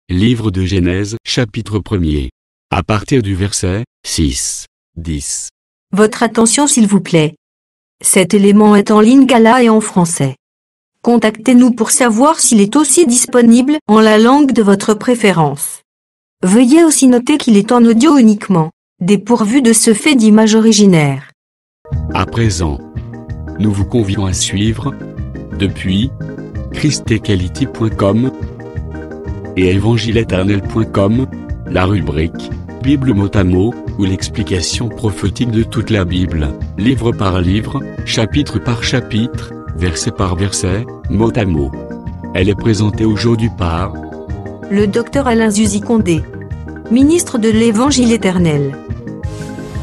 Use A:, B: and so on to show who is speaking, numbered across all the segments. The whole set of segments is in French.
A: Livre de Genèse, chapitre 1er. À partir du verset 6, 10.
B: Votre attention s'il vous plaît. Cet élément est en lingala et en français. Contactez-nous pour savoir s'il est aussi disponible en la langue de votre préférence. Veuillez aussi noter qu'il est en audio uniquement, dépourvu de ce fait d'image originaire.
A: À présent, nous vous convions à suivre, depuis christequality.com et évangile-éternel.com, la rubrique Bible mot à mot, ou l'explication prophétique de toute la Bible, livre par livre, chapitre par chapitre, verset par verset, mot à mot. Elle est présentée aujourd'hui par
B: le Dr Alain Zuzi Condé, ministre de l'Évangile éternel.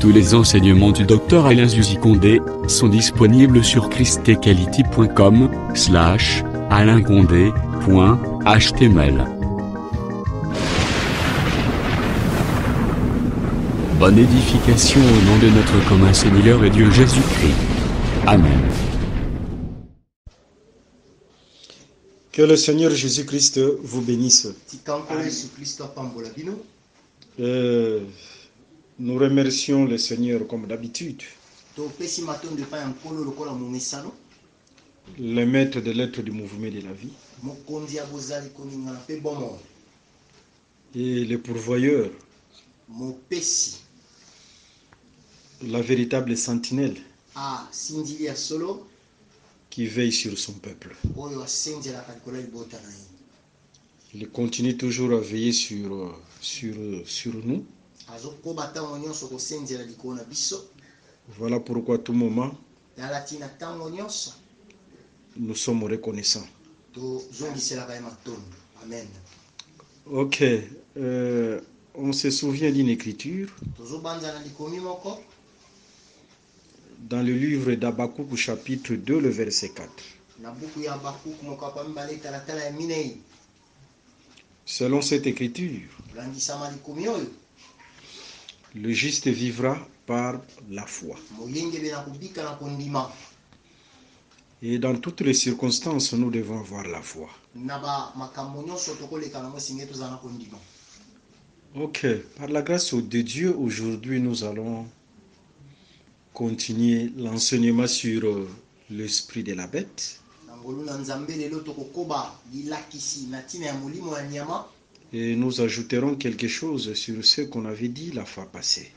A: Tous les enseignements du Dr Alain Zuzi Condé sont disponibles sur christequality.com/alaincondé.html. Bonne édification au nom de notre commun Seigneur et Dieu Jésus-Christ. Amen.
C: Que le Seigneur Jésus-Christ vous bénisse. Nous remercions le Seigneur comme d'habitude. Le maître de l'être du mouvement de la vie. Et le pourvoyeur. La véritable sentinelle qui veille sur son peuple. Il continue toujours à veiller sur nous. Voilà pourquoi à tout moment, nous sommes reconnaissants. Ok, on se souvient d'une écriture dans le livre d'Abakouk chapitre 2, le verset 4. Selon cette écriture, le juste vivra par la foi. Et dans toutes les circonstances, nous devons avoir la foi. Ok, par la grâce de Dieu, aujourd'hui, nous allons continuer l'enseignement sur l'esprit de la bête. Et nous ajouterons quelque chose sur ce qu'on avait dit la fois passée.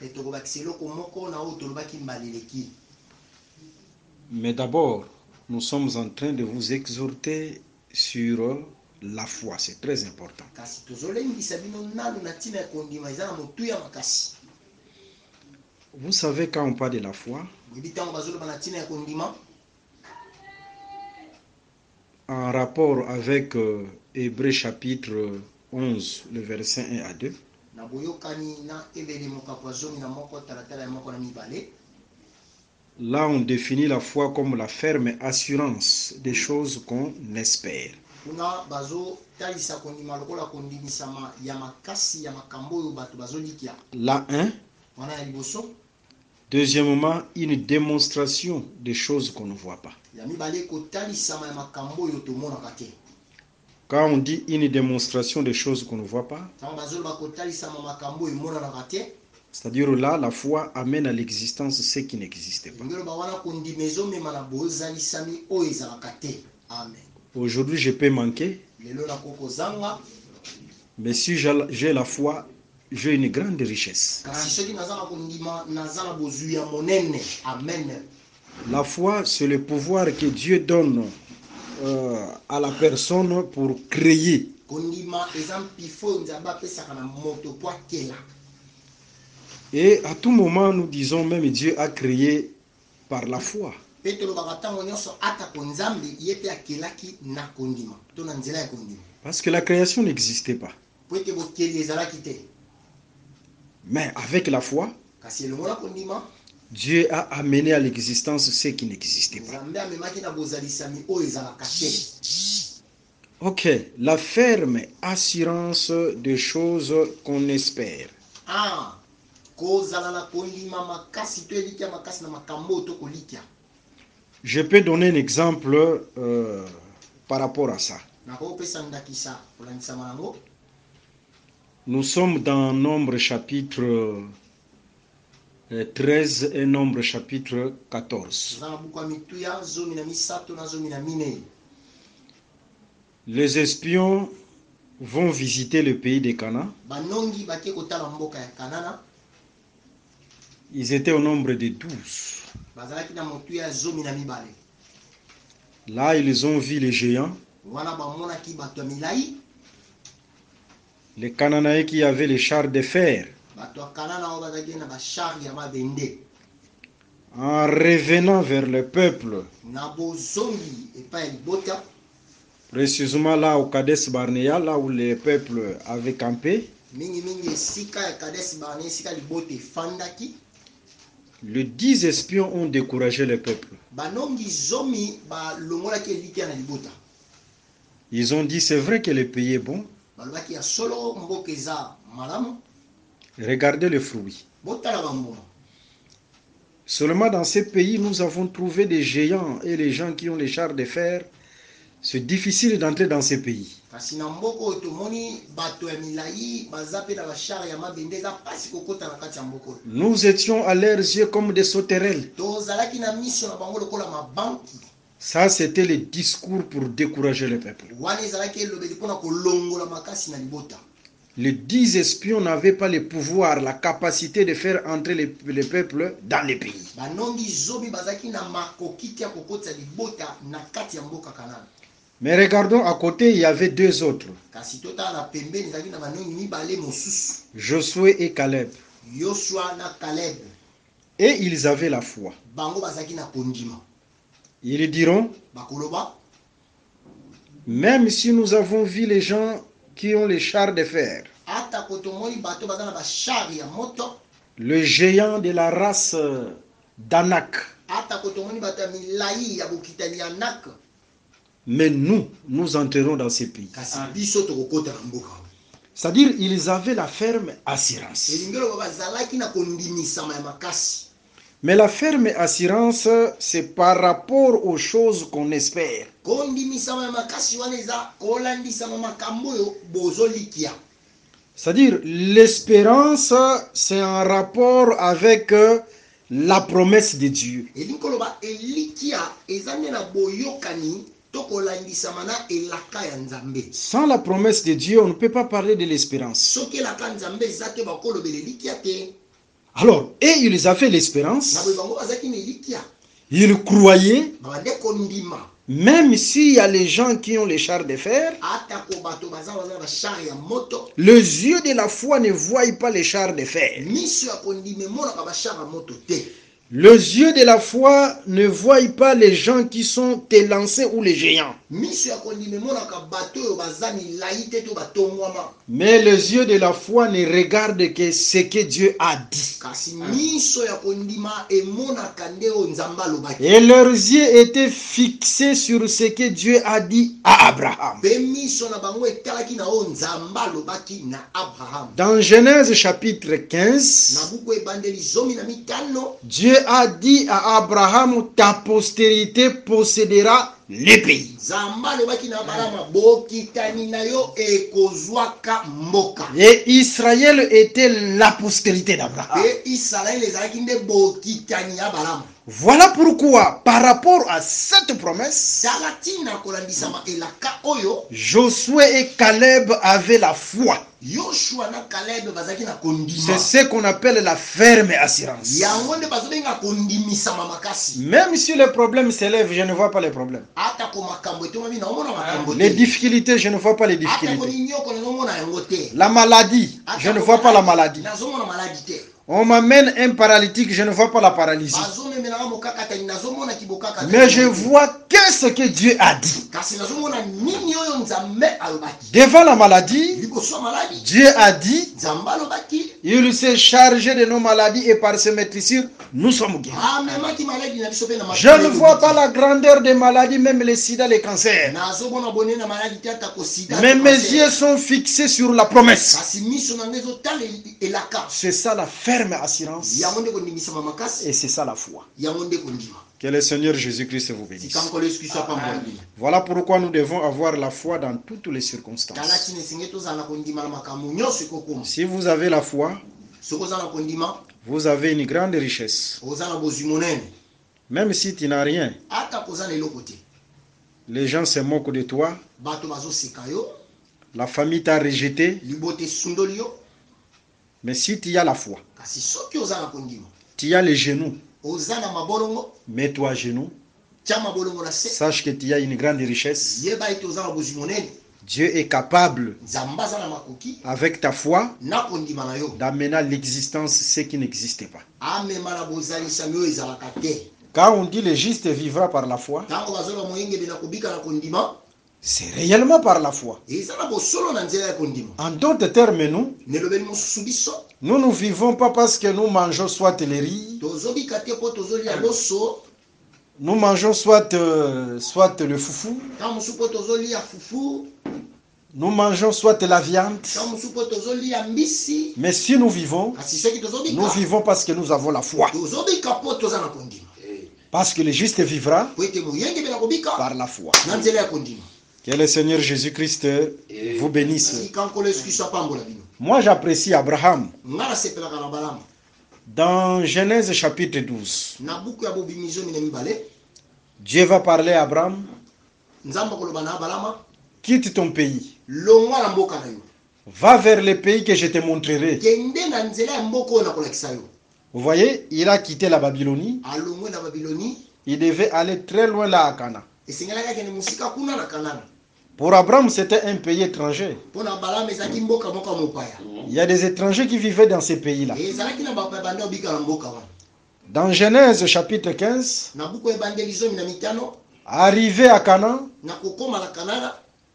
C: Mais d'abord, nous sommes en train de vous exhorter sur la foi. C'est très important. Vous savez, quand on parle de la foi, en rapport avec Hébreux chapitre 11, le verset 1 à 2, là on définit la foi comme la ferme assurance des choses qu'on espère. Là, deuxièmement, une démonstration des choses qu'on ne voit pas. Quand on dit une démonstration des choses qu'on ne voit pas, c'est-à-dire là, la foi amène à l'existence ce qui n'existait pas. Aujourd'hui, je peux manquer, mais si j'ai la foi, j'ai une grande richesse. La foi, c'est le pouvoir que Dieu donne à la personne pour créer. Et à tout moment, nous disons même Dieu a créé par la foi. Parce que la création n'existait pas. Mais avec la foi, Dieu a amené à l'existence ce qui n'existait pas. Ok, la ferme assurance des choses qu'on espère. Je peux donner un exemple par rapport à ça. Nous sommes dans Nombre chapitre 13 et Nombre chapitre 14. Les espions vont visiter le pays de Canaan. Ils étaient au nombre de 12. Là, ils ont vu les géants. Les Cananéens qui avaient les chars de fer. En revenant vers le peuple, précisément là au Kadesh Barnea, là où le peuple avait campé, les 10 espions ont découragé le peuple. Ils ont dit, c'est vrai que le pays est bon. Regardez les fruits. Seulement dans ces pays, nous avons trouvé des géants et les gens qui ont les chars de fer. C'est difficile d'entrer dans ces pays. Nous étions à leurs yeux comme des sauterelles. Ça, c'était le discours pour décourager le peuple. Les 10 espions n'avaient pas le pouvoir, la capacité de faire entrer le peuple dans les pays. Mais regardons à côté, il y avait 2 autres. Josué et Caleb. Et ils avaient la foi. Ils diront, même si nous avons vu les gens qui ont les chars de fer, le géant de la race d'Anak, mais nous entrerons dans ces pays. C'est-à-dire, ils avaient la ferme assurance. Mais la ferme assurance, c'est par rapport aux choses qu'on espère. C'est-à-dire, l'espérance, c'est un rapport avec la promesse de Dieu. Sans la promesse de Dieu, on ne peut pas parler de l'espérance. Alors, et ils avaient l'espérance, ils croyaient, même s'il y a les gens qui ont les chars de fer, les yeux de la foi ne voient pas les chars de fer. Les yeux de la foi ne voient pas les gens qui sont élancés ou les géants. Mais les yeux de la foi ne regardent que ce que Dieu a dit. Et leurs yeux étaient fixés sur ce que Dieu a dit à Abraham. Dans Genèse chapitre 15, Dieu a dit à Abraham, ta postérité possédera les pays. Et Israël était la postérité d'Abraham. Voilà pourquoi, par rapport à cette promesse, Josué et Caleb avaient la foi. C'est ce qu'on appelle la ferme assurance. Même si le problème s'élève, je ne vois pas les problèmes. Les difficultés, je ne vois pas les difficultés. La maladie, je ne vois pas la maladie. On m'amène un paralytique, je ne vois pas la paralysie. Mais je vois qu'est-ce que Dieu a dit. Devant la maladie, Dieu a dit, il s'est chargé de nos maladies et par ses maîtrisures, nous sommes guéris. Je ne vois pas la grandeur des maladies, même les sida, les cancers. Mais mes yeux sont fixés sur la promesse. C'est ça la ferme assurance. Et c'est ça la foi. Que le Seigneur Jésus-Christ vous bénisse. Voilà pourquoi nous devons avoir la foi dans toutes les circonstances. Si vous avez la foi, vous avez une grande richesse. Même si tu n'as rien, les gens se moquent de toi, la famille t'a rejeté, mais si tu as la foi, tu as les genoux, mets-toi à genoux, sache que tu as une grande richesse. Dieu est capable, avec ta foi, d'amener à l'existence ce qui n'existait pas. Quand on dit le juste vivra par la foi, c'est réellement par la foi. En d'autres termes, nous ne vivons pas parce que nous mangeons soit les riz, nous mangeons soit le foufou, nous mangeons soit la viande. Mais si nous vivons parce que nous avons la foi. Parce que le juste vivra par la foi. Que le Seigneur Jésus-Christ vous bénisse. Moi, j'apprécie Abraham. Dans Genèse chapitre 12, Dieu va parler à Abraham. Quitte ton pays. Va vers le pays que je te montrerai. Vous voyez, il a quitté la Babylonie. Il devait aller très loin là à Cana. Pour Abraham, c'était un pays étranger. Il y a des étrangers qui vivaient dans ces pays-là. Dans Genèse chapitre 15, arrivé à Canaan,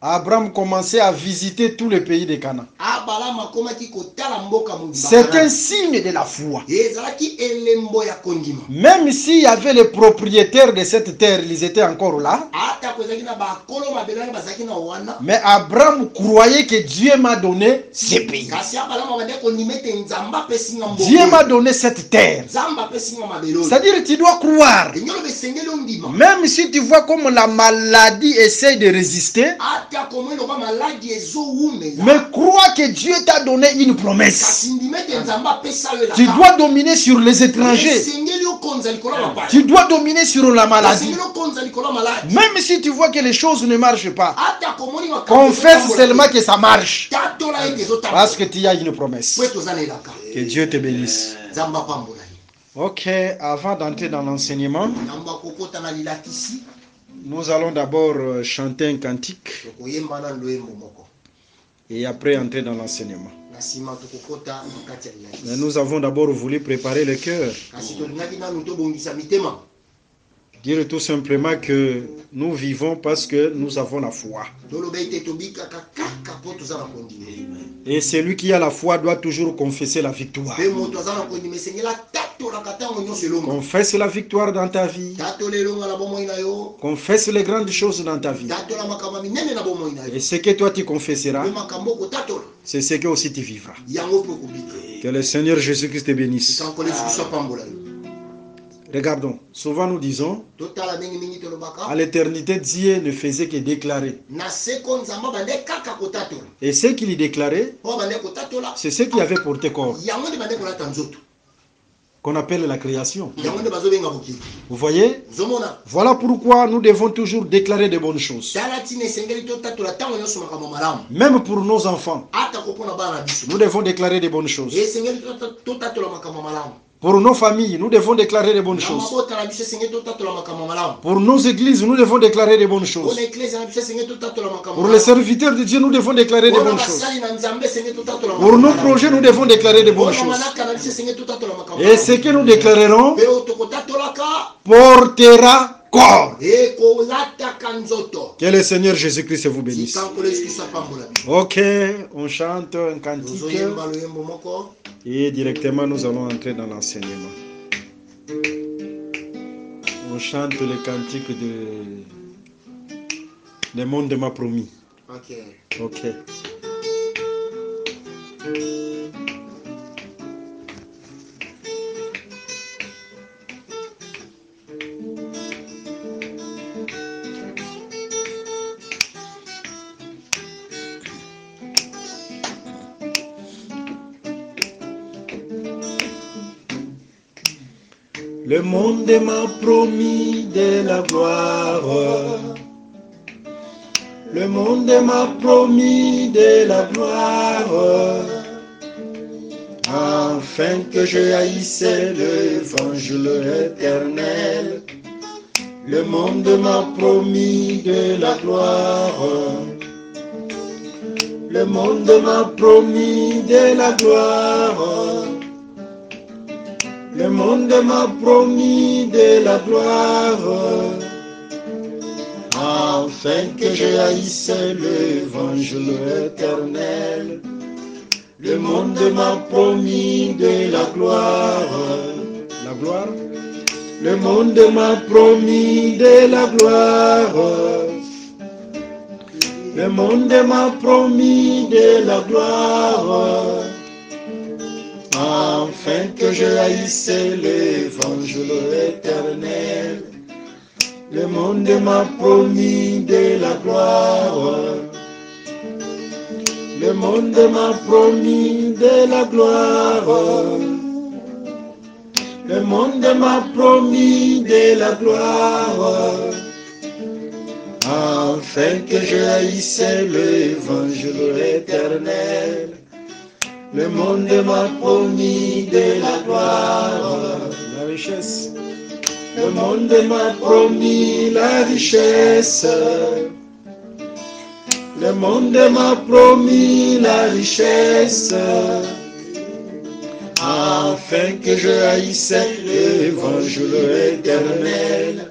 C: Abraham commençait à visiter tous les pays de Canaan. C'est un signe de la foi. Même s'il y avait les propriétaires de cette terre, ils étaient encore là. Mais Abraham croyait que Dieu m'a donné ce pays. Dieu m'a donné cette terre. C'est-à-dire que tu dois croire. Même si tu vois comme la maladie essaie de résister, mais crois que Dieu t'a donné une promesse. Tu dois dominer sur les étrangers. Tu dois dominer sur la maladie. Même si tu vois que les choses ne marchent pas, confesse seulement que ça marche. Parce que tu as une promesse. Que Dieu te bénisse. Ok, avant d'entrer dans l'enseignement, nous allons d'abord chanter un cantique et après entrer dans l'enseignement. Mais nous avons d'abord voulu préparer le cœur. Dire tout simplement que nous vivons parce que nous avons la foi. Et celui qui a la foi doit toujours confesser la victoire. Confesse la victoire dans ta vie. Confesse les grandes choses dans ta vie. Et ce que toi tu confesseras, c'est ce que aussi tu vivras. Que le Seigneur Jésus-Christ te bénisse. Regardons, souvent nous disons, à l'éternité, Dieu ne faisait que déclarer. Et ce qu'il déclarait, c'est ce qui avait porté corps, qu'on appelle la création. Vous voyez? Voilà pourquoi nous devons toujours déclarer de bonnes choses. Même pour nos enfants, nous devons déclarer de bonnes choses. Pour nos familles, nous devons déclarer de bonnes choses. Pour nos églises, nous devons déclarer de bonnes choses. Pour les serviteurs de Dieu, nous devons déclarer de bonnes choses. Pour nos projets, nous devons déclarer de bonnes choses. Et ce que nous déclarerons portera corps. Que le Seigneur Jésus-Christ vous bénisse. Ok, on chante un cantique. Et directement, nous allons entrer dans l'enseignement. On chante le cantique de Le monde m'a promis. Ok. Le monde m'a promis de la gloire. Le monde m'a promis de la gloire, afin que je haïsse l'évangile éternel. Le monde m'a promis de la gloire. Le monde m'a promis de la gloire. Le monde m'a promis de la gloire, afin que je haïsse l'évangile éternel. Le monde m'a promis de la gloire. La gloire? Le monde m'a promis de la gloire. Le monde m'a promis de la gloire, afin que je haïsse l'évangile éternel. Le monde m'a promis de la gloire. Le monde m'a promis de la gloire. Le monde m'a promis de la gloire, afin que je haïsse l'évangile éternel. Le monde m'a promis de la gloire, la richesse. Le monde m'a promis la richesse. Le monde m'a promis la richesse, afin que je haïsse l'évangile éternel.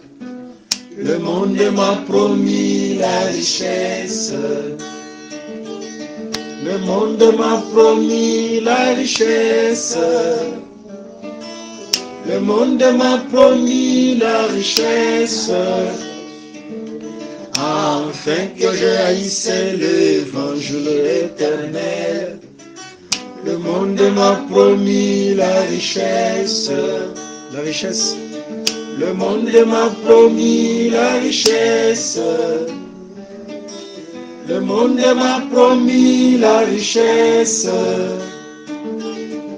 C: Le monde m'a promis la richesse. Le monde m'a promis la richesse. Le monde m'a promis la richesse, afin que je haïsse l'évangile éternel. Le monde m'a promis la richesse. La richesse. Le monde m'a promis la richesse. Le monde m'a promis la richesse,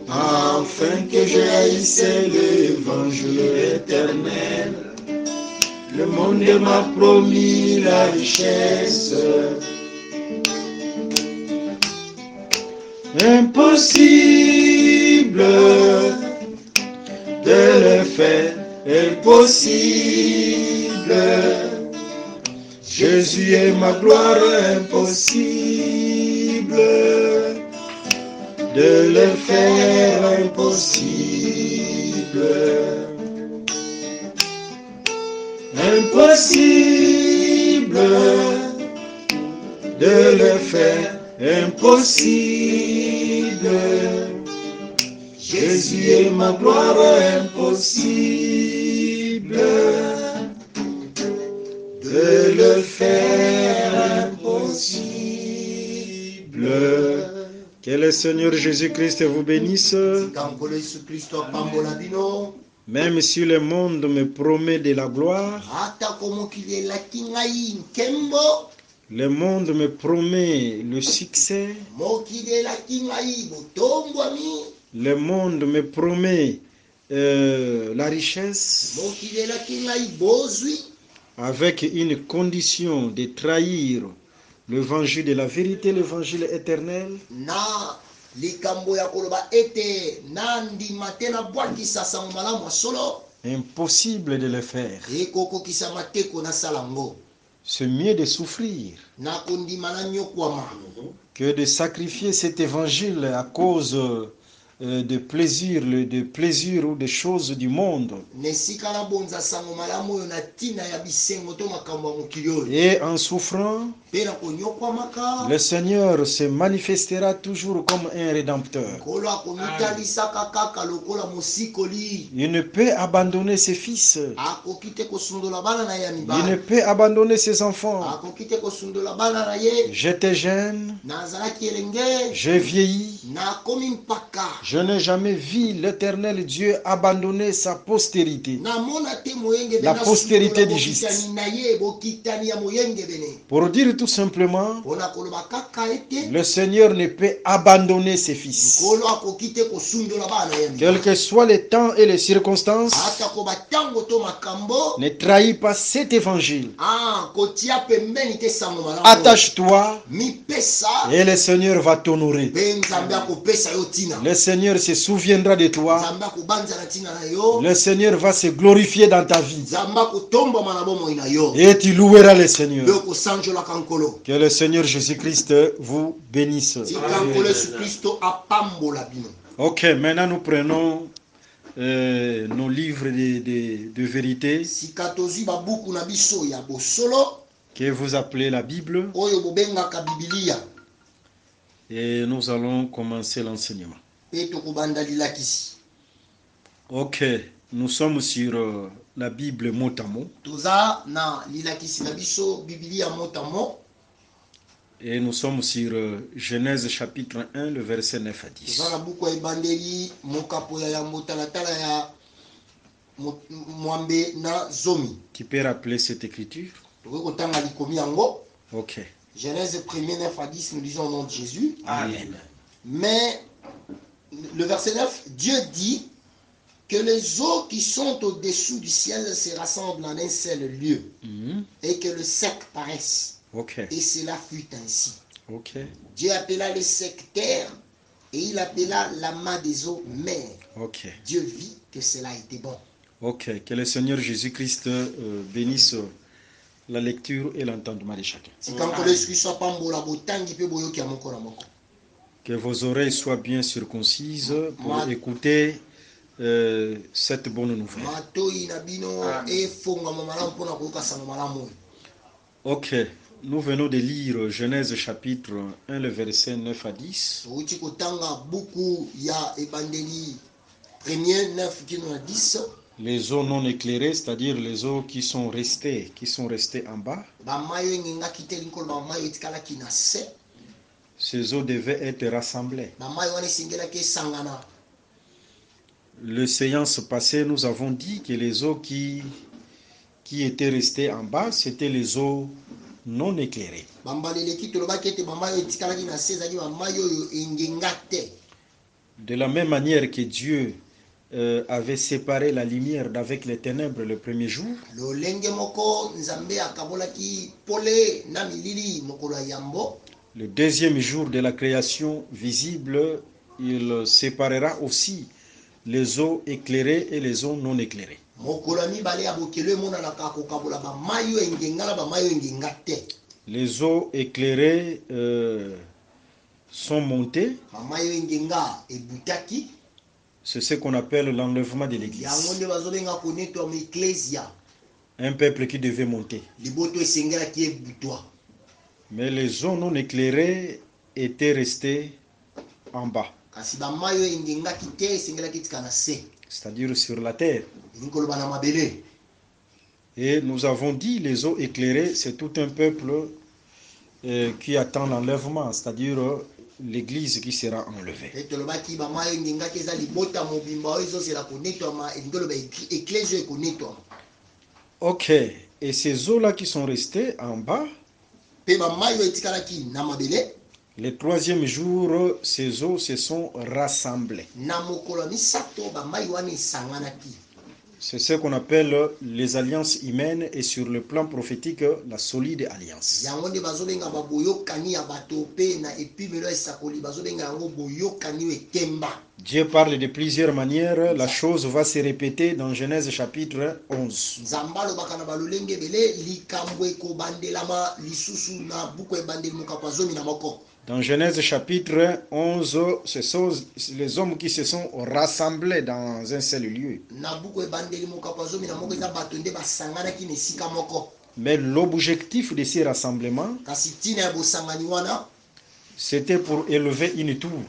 C: afin que je haïsse l'évangile éternel. Le monde m'a promis la richesse. Impossible de le faire, impossible. Jésus est ma gloire, impossible de le faire, impossible. Impossible de le faire, impossible. Jésus est ma gloire, impossible de le faire, impossible. Que le Seigneur Jésus-Christ vous bénisse. Même si le monde me promet de la gloire, le monde me promet le succès, le monde me promet la richesse, avec une condition de trahir l'évangile de la vérité, l'évangile éternel. Impossible de le faire. C'est mieux de souffrir que de sacrifier cet évangile à cause de plaisir ou des choses du monde. Et en souffrant, le Seigneur se manifestera toujours comme un rédempteur. Il ne peut abandonner ses fils. Il ne peut abandonner ses enfants. J'étais jeune, j'ai vieilli. Je n'ai jamais vu l'Éternel Dieu abandonner sa postérité, la postérité du juste. Pour dire tout simplement, le Seigneur ne peut abandonner ses fils. Quels que soient les temps et les circonstances, ne trahis pas cet évangile. Attache-toi et le Seigneur va t'honorer. Le Seigneur se souviendra de toi. Le Seigneur va se glorifier dans ta vie. Et tu loueras le Seigneur. Que le Seigneur Jésus-Christ vous bénisse. Ok, maintenant nous prenons nos livres de vérité que vous appelez la Bible. Et nous allons commencer l'enseignement. Ok, nous sommes sur la Bible mot à mot. Et nous sommes sur Genèse chapitre 1, le verset 9 à 10. Tu peux rappeler cette écriture? Ok.
D: Genèse 1, 9 à 10, nous lisons au nom de Jésus.
C: Amen.
D: Mais le verset 9, Dieu dit que les eaux qui sont au-dessous du ciel se rassemblent en un seul lieu et que le sec paraisse.
C: Okay.
D: Et cela fut ainsi.
C: Okay.
D: Dieu appela le sec terre et il appela l'amas des eaux mer.
C: Okay.
D: Dieu vit que cela était bon.
C: Ok, que le Seigneur Jésus-Christ bénisse la lecture et l'entendement de chacun. Que vos oreilles soient bien circoncises pour écouter cette bonne nouvelle. Ok, nous venons de lire Genèse chapitre 1, le verset 9 à 10. Les eaux non éclairées, c'est-à dire les eaux qui sont restées en bas. Ces eaux devaient être rassemblées. Le séance passée, nous avons dit que les eaux qui étaient restées en bas, c'était les eaux non éclairées. De la même manière que Dieu avait séparé la lumière d'avec les ténèbres le premier jour, le deuxième jour de la création visible, il séparera aussi les eaux éclairées et les eaux non éclairées. Les eaux éclairées sont montées. C'est ce qu'on appelle l'enlèvement de l'église. Un peuple qui devait monter. Mais les eaux non éclairées étaient restées en bas. C'est-à-dire sur la terre. Et nous avons dit les eaux éclairées, c'est tout un peuple qui attend l'enlèvement, c'est-à-dire l'église qui sera enlevée. Ok, et ces eaux-là qui sont restées en bas, le troisième jour, ces eaux se sont rassemblées. C'est ce qu'on appelle les alliances humaines et sur le plan prophétique, la solide alliance. Dieu parle de plusieurs manières. La chose va se répéter dans Genèse chapitre 11. Dans Genèse chapitre 11, ce sont les hommes qui se sont rassemblés dans un seul lieu. Mais l'objectif de ces rassemblements, c'était pour élever une tour.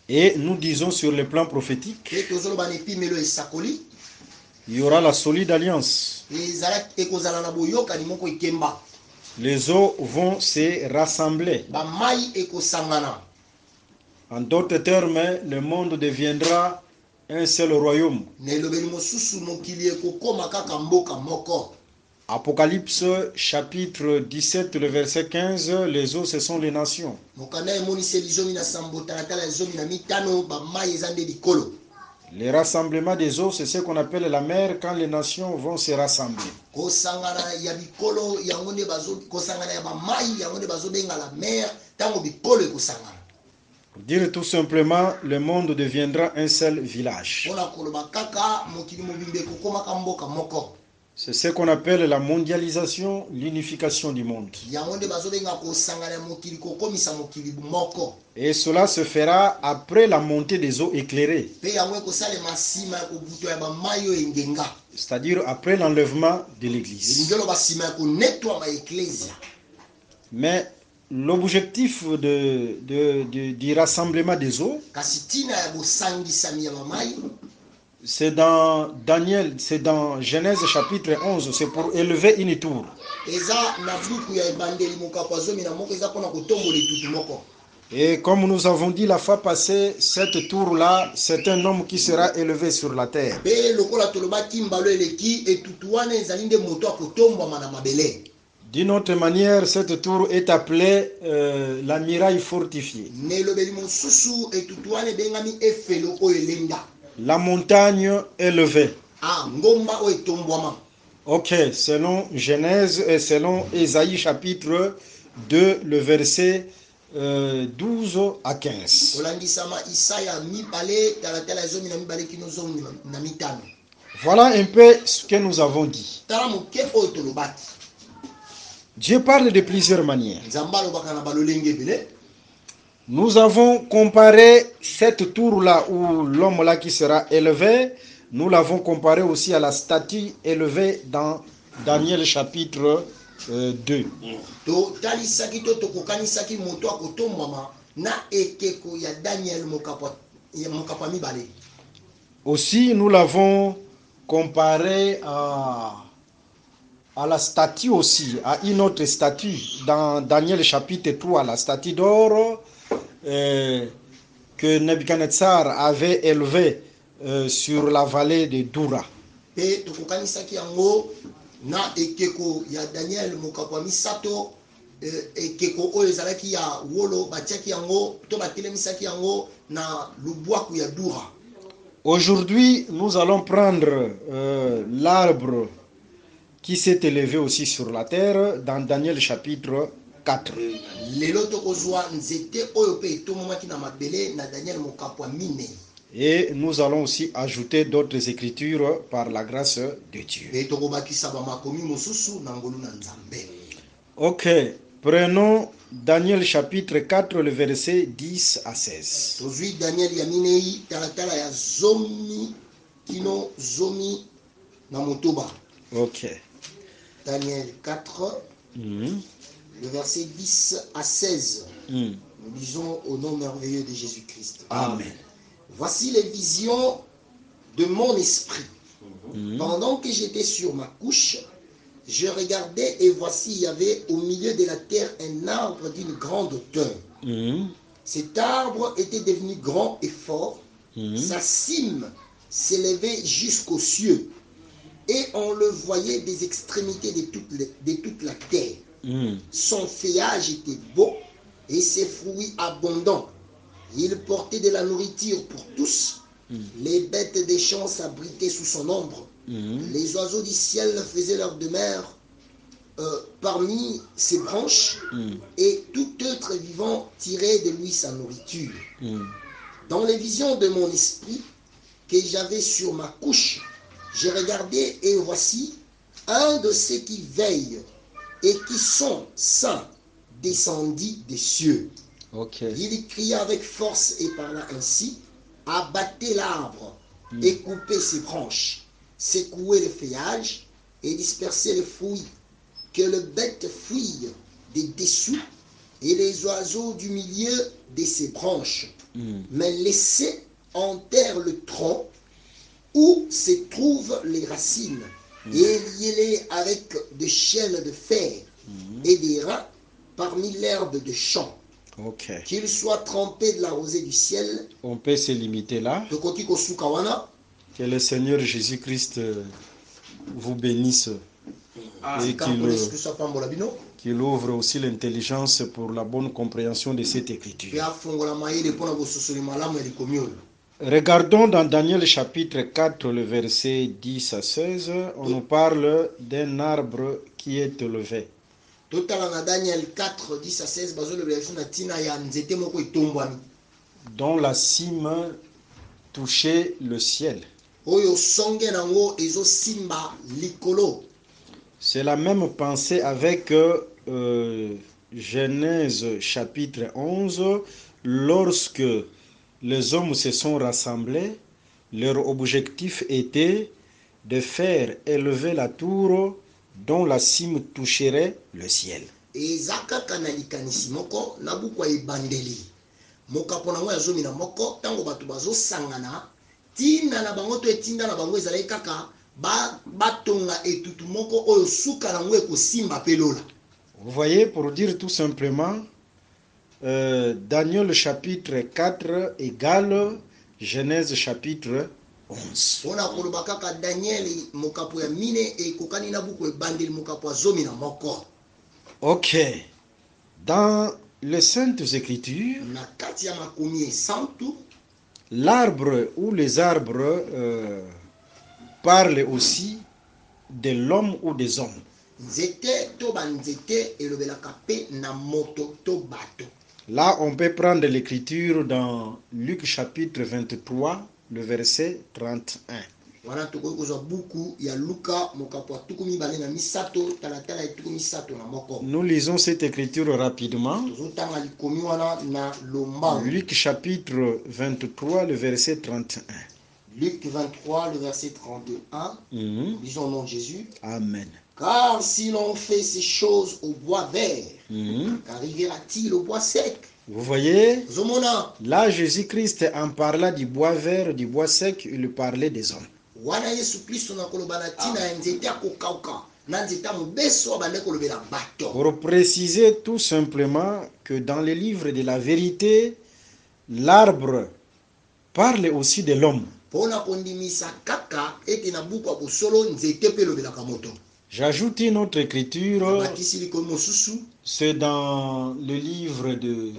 C: Et nous disons sur le plan prophétique, il y aura la solide alliance. Les eaux vont se rassembler.
D: bamai ekosangana.
C: En d'autres termes, le monde deviendra un seul royaume.
D: Na elobeli mosusu mokili ekokoma kaka mboka moko.
C: Apocalypse chapitre 17, le verset 15, les eaux ce sont les nations.
D: Mokanda emoniseli zomi na sambo talatala zomi na mitano bamai eza nde likolo.
C: Les rassemblements des eaux, c'est ce qu'on appelle la mer quand les nations vont se rassembler.
D: Kosangana ya bikolo yango nde bazo kosangana ya bamai yango nde bazobenga la mer ntango bikolo ekosangana.
C: Pour dire tout simplement, le monde deviendra un seul village.
D: Mpona koloba kaka mokili mobimba ekokomaka mboka moko.
C: C'est ce qu'on appelle la mondialisation, l'unification du monde.
D: Yango nde bazobenga kosangana ya mokili kokomisa mokili moko.
C: Et cela se fera après la montée des eaux éclairées,
D: Pe yango ekosalema nsima ya kobuto ya bamai oyo engenga.
C: c'est-à-dire après l'enlèvement de l'Église.
D: elingi oloba nsima ya konetwama eklesia.
C: Mais l'objectif du rassemblement des eaux,
D: Kasi ntina ya bosangisami ya bamai
C: c'est dans Daniel, c'est dans Genèse chapitre 11, c'est pour élever une tour.
D: eza na buku ya ebandeli mokapo ya zomi na moko eza mpona kotombola etutu moko.
C: Et comme nous avons dit la fois passée, cette tour-là, c'est un homme qui sera élevé sur la terre.
D: Pe lokola tolobaki mbalo eleki etutu wana ezali nde moto akotombwama na mabele.
C: D'une autre manière, cette tour est appelée la muraille fortifiée.
D: Na elobeli mosusu etutu wana ebengami efelo oyo elenda.
C: La montagne élevée.
D: Ngomba oyo etombwama.
C: Ok, selon Genèse et selon Ésaïe chapitre 2, le verset 12 à 15.
D: Kolandisama Isaya mibale talatala ya zomi na mibale kino zomi na mitano.
C: Voilà un peu ce que nous avons dit.
D: Tala moke oyo tolobaki.
C: Dieu parle de plusieurs manières.
D: Nzambe alobaka na balolenge ebele.
C: Nous avons comparé cette tour-là où l'homme-là qui sera élevé, nous l'avons comparé aussi à la statue élevée dans Daniel chapitre 2.
D: Totalisaki to tokokanisaki moto akotombwama na ekeko ya Daniel mokapa mibale.
C: Aussi, nous l'avons comparé à la statue aussi, à une autre statue dans Daniel chapitre 3, la statue d'or que Nebuchadnezzar avait élevée sur la vallée de Doura.
D: Pe tokokanisaki yango na ekeko ya Daniel mokapa misato ekeko oyo ezalaki ya wolo batiaki yango to batelemisaki yango na lubwaku ya Doura.
C: Aujourd'hui, nous allons prendre l'arbre qui s'est élevé aussi sur la terre dans Daniel chapitre 4.
D: Lelo tokozwa nzete oyo pe etomomaki na mabele na Daniel mokapa mine.
C: Et nous allons aussi ajouter d'autres écritures par la grâce de Dieu.
D: Pe tokobakisa bamakomi mosusu na ngolu na Nzambe.
C: Ok, prenons Daniel chapitre 4, le verset 10 à 16.
D: Tozwi Daniel ya minei talatala ya zomi kino zomi na motoba.
C: Ok.
D: Daniel 4, le verset 10 à 16. Nous lisons au nom merveilleux de Jésus-Christ.
C: Amen.
D: Voici les visions de mon esprit. Pendant que j'étais sur ma couche, je regardais et voici il y avait au milieu de la terre un arbre d'une grande hauteur. Cet arbre était devenu grand et fort. Sa cime s'élevait jusqu'aux cieux. Et on le voyait des extrémités de toute la terre. Son feuillage était beau et ses fruits abondants. Il portait de la nourriture pour tous. Les bêtes des champs s'abritaient sous son ombre. Les oiseaux du ciel faisaient leur demeure parmi ses branches. Et tout être vivant tirait de lui sa nourriture. Dans les visions de mon esprit que j'avais sur ma couche, j'ai regardé et voici un de ceux qui veillent et qui sont saints descendit des cieux. Il cria avec force et parla ainsi: abattez l'arbre et coupez ses branches, secouez le feuillage et dispersez les fruits, que le bête fuille des dessous et les oiseaux du milieu de ses branches, mais laissez en terre le tronc où se trouvent les racines et liez-les avec des chaînes de fer et des reins parmi l'herbe de champ.
C: Ok.
D: Qu'il soit trempé de la rosée du ciel.
C: On peut se limiter là.
D: Tokoki kosuka wana.
C: Que le Seigneur Jésus-Christ vous bénisse et qu'il ouvre aussi l'intelligence pour la bonne compréhension de cette écriture. Regardons dans Daniel chapitre 4, le verset 10 à 16, on nous parle d'un arbre qui est élevé.
D: Daniel 4, 10 à 16,
C: dont la cime touchait le ciel. C'est la même pensée avec Genèse chapitre 11, lorsque les hommes se sont rassemblés, leur objectif était de faire élever la tour dont la cime toucherait le ciel. Vous voyez, pour dire tout simplement, Daniel chapitre 4 égale Genèse chapitre 11. Ok. Dans les Saintes Écritures, l'arbre ou les arbres parlent aussi de l'homme ou des hommes. Là, on peut prendre l'écriture dans Luc chapitre 23, le verset 31. Nous lisons cette écriture rapidement. Luc chapitre 23, le verset 31.
D: Luc 23, le verset 31. Lisons au nom de Jésus.
C: Amen.
D: Car si l'on fait ces choses au bois vert, qu'arrivera-t-il au bois sec?
C: Vous voyez, là Jésus-Christ en parlant du bois vert, du bois sec, il parlait des hommes. Pour préciser tout simplement que dans les livres de la vérité, l'arbre parle aussi de l'homme. J'ajoute une autre écriture, c'est dans le livre de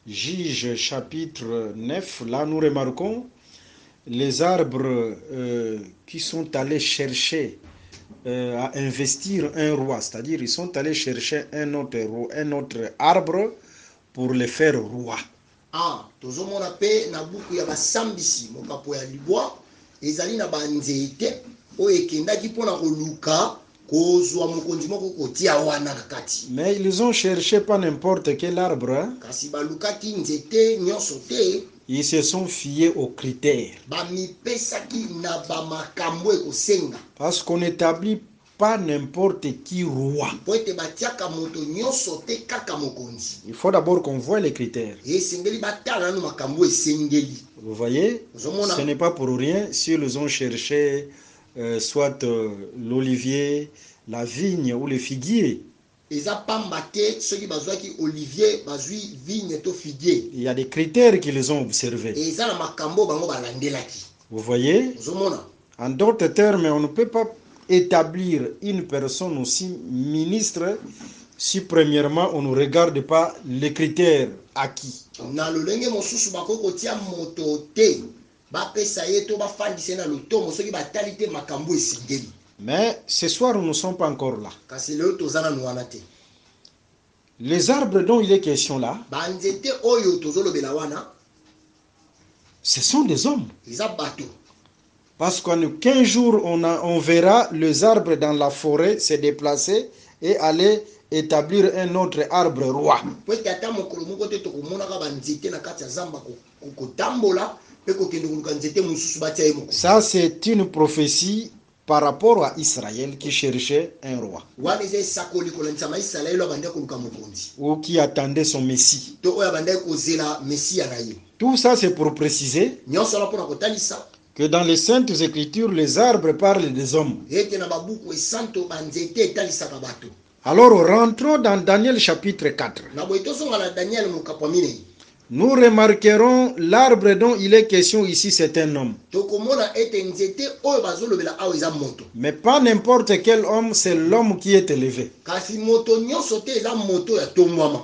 C: Juges chapitre 9, là nous remarquons les arbres qui sont allés chercher à investir un roi, c'est-à-dire ils sont allés chercher un autre arbre pour le faire roi. Mais ils ont cherché pas n'importe quel arbre. Hein? Ils se sont fiés aux critères. Parce qu'on n'établit pas n'importe qui roi. Il faut d'abord qu'on voit les critères. Vous voyez, ce n'est pas pour rien s'ils ont cherché soit l'olivier, la vigne ou le figuier. Il y a des critères qu'ils ont observés. Vous voyez, en d'autres termes, on ne peut pas établir une personne aussi ministre si premièrement on ne regarde pas les critères acquis. Mais ce soir, nous ne sommes pas encore là. Les arbres dont il est question là, ce sont des hommes. Parce qu'un jour, on verra les arbres dans la forêt se déplacer et aller établir un autre arbre roi. Ça, c'est une prophétie par rapport à Israël qui cherchait un roi. Ou qui attendait son Messie. Tout ça, c'est pour préciser que dans les Saintes Écritures, les arbres parlent des hommes. Alors rentrons dans Daniel chapitre 4.
D: Na boye tozonga na Daniel mokapwa minei.
C: Nous remarquerons l'arbre dont il est question ici, c'est un homme.
D: Tokomona ete nzete oyo bazolobela awa eza moto.
C: Mais pas n'importe quel homme, c'est l'homme qui est élevé.
D: Kasi moto nyonso te eza moto ya tombwama.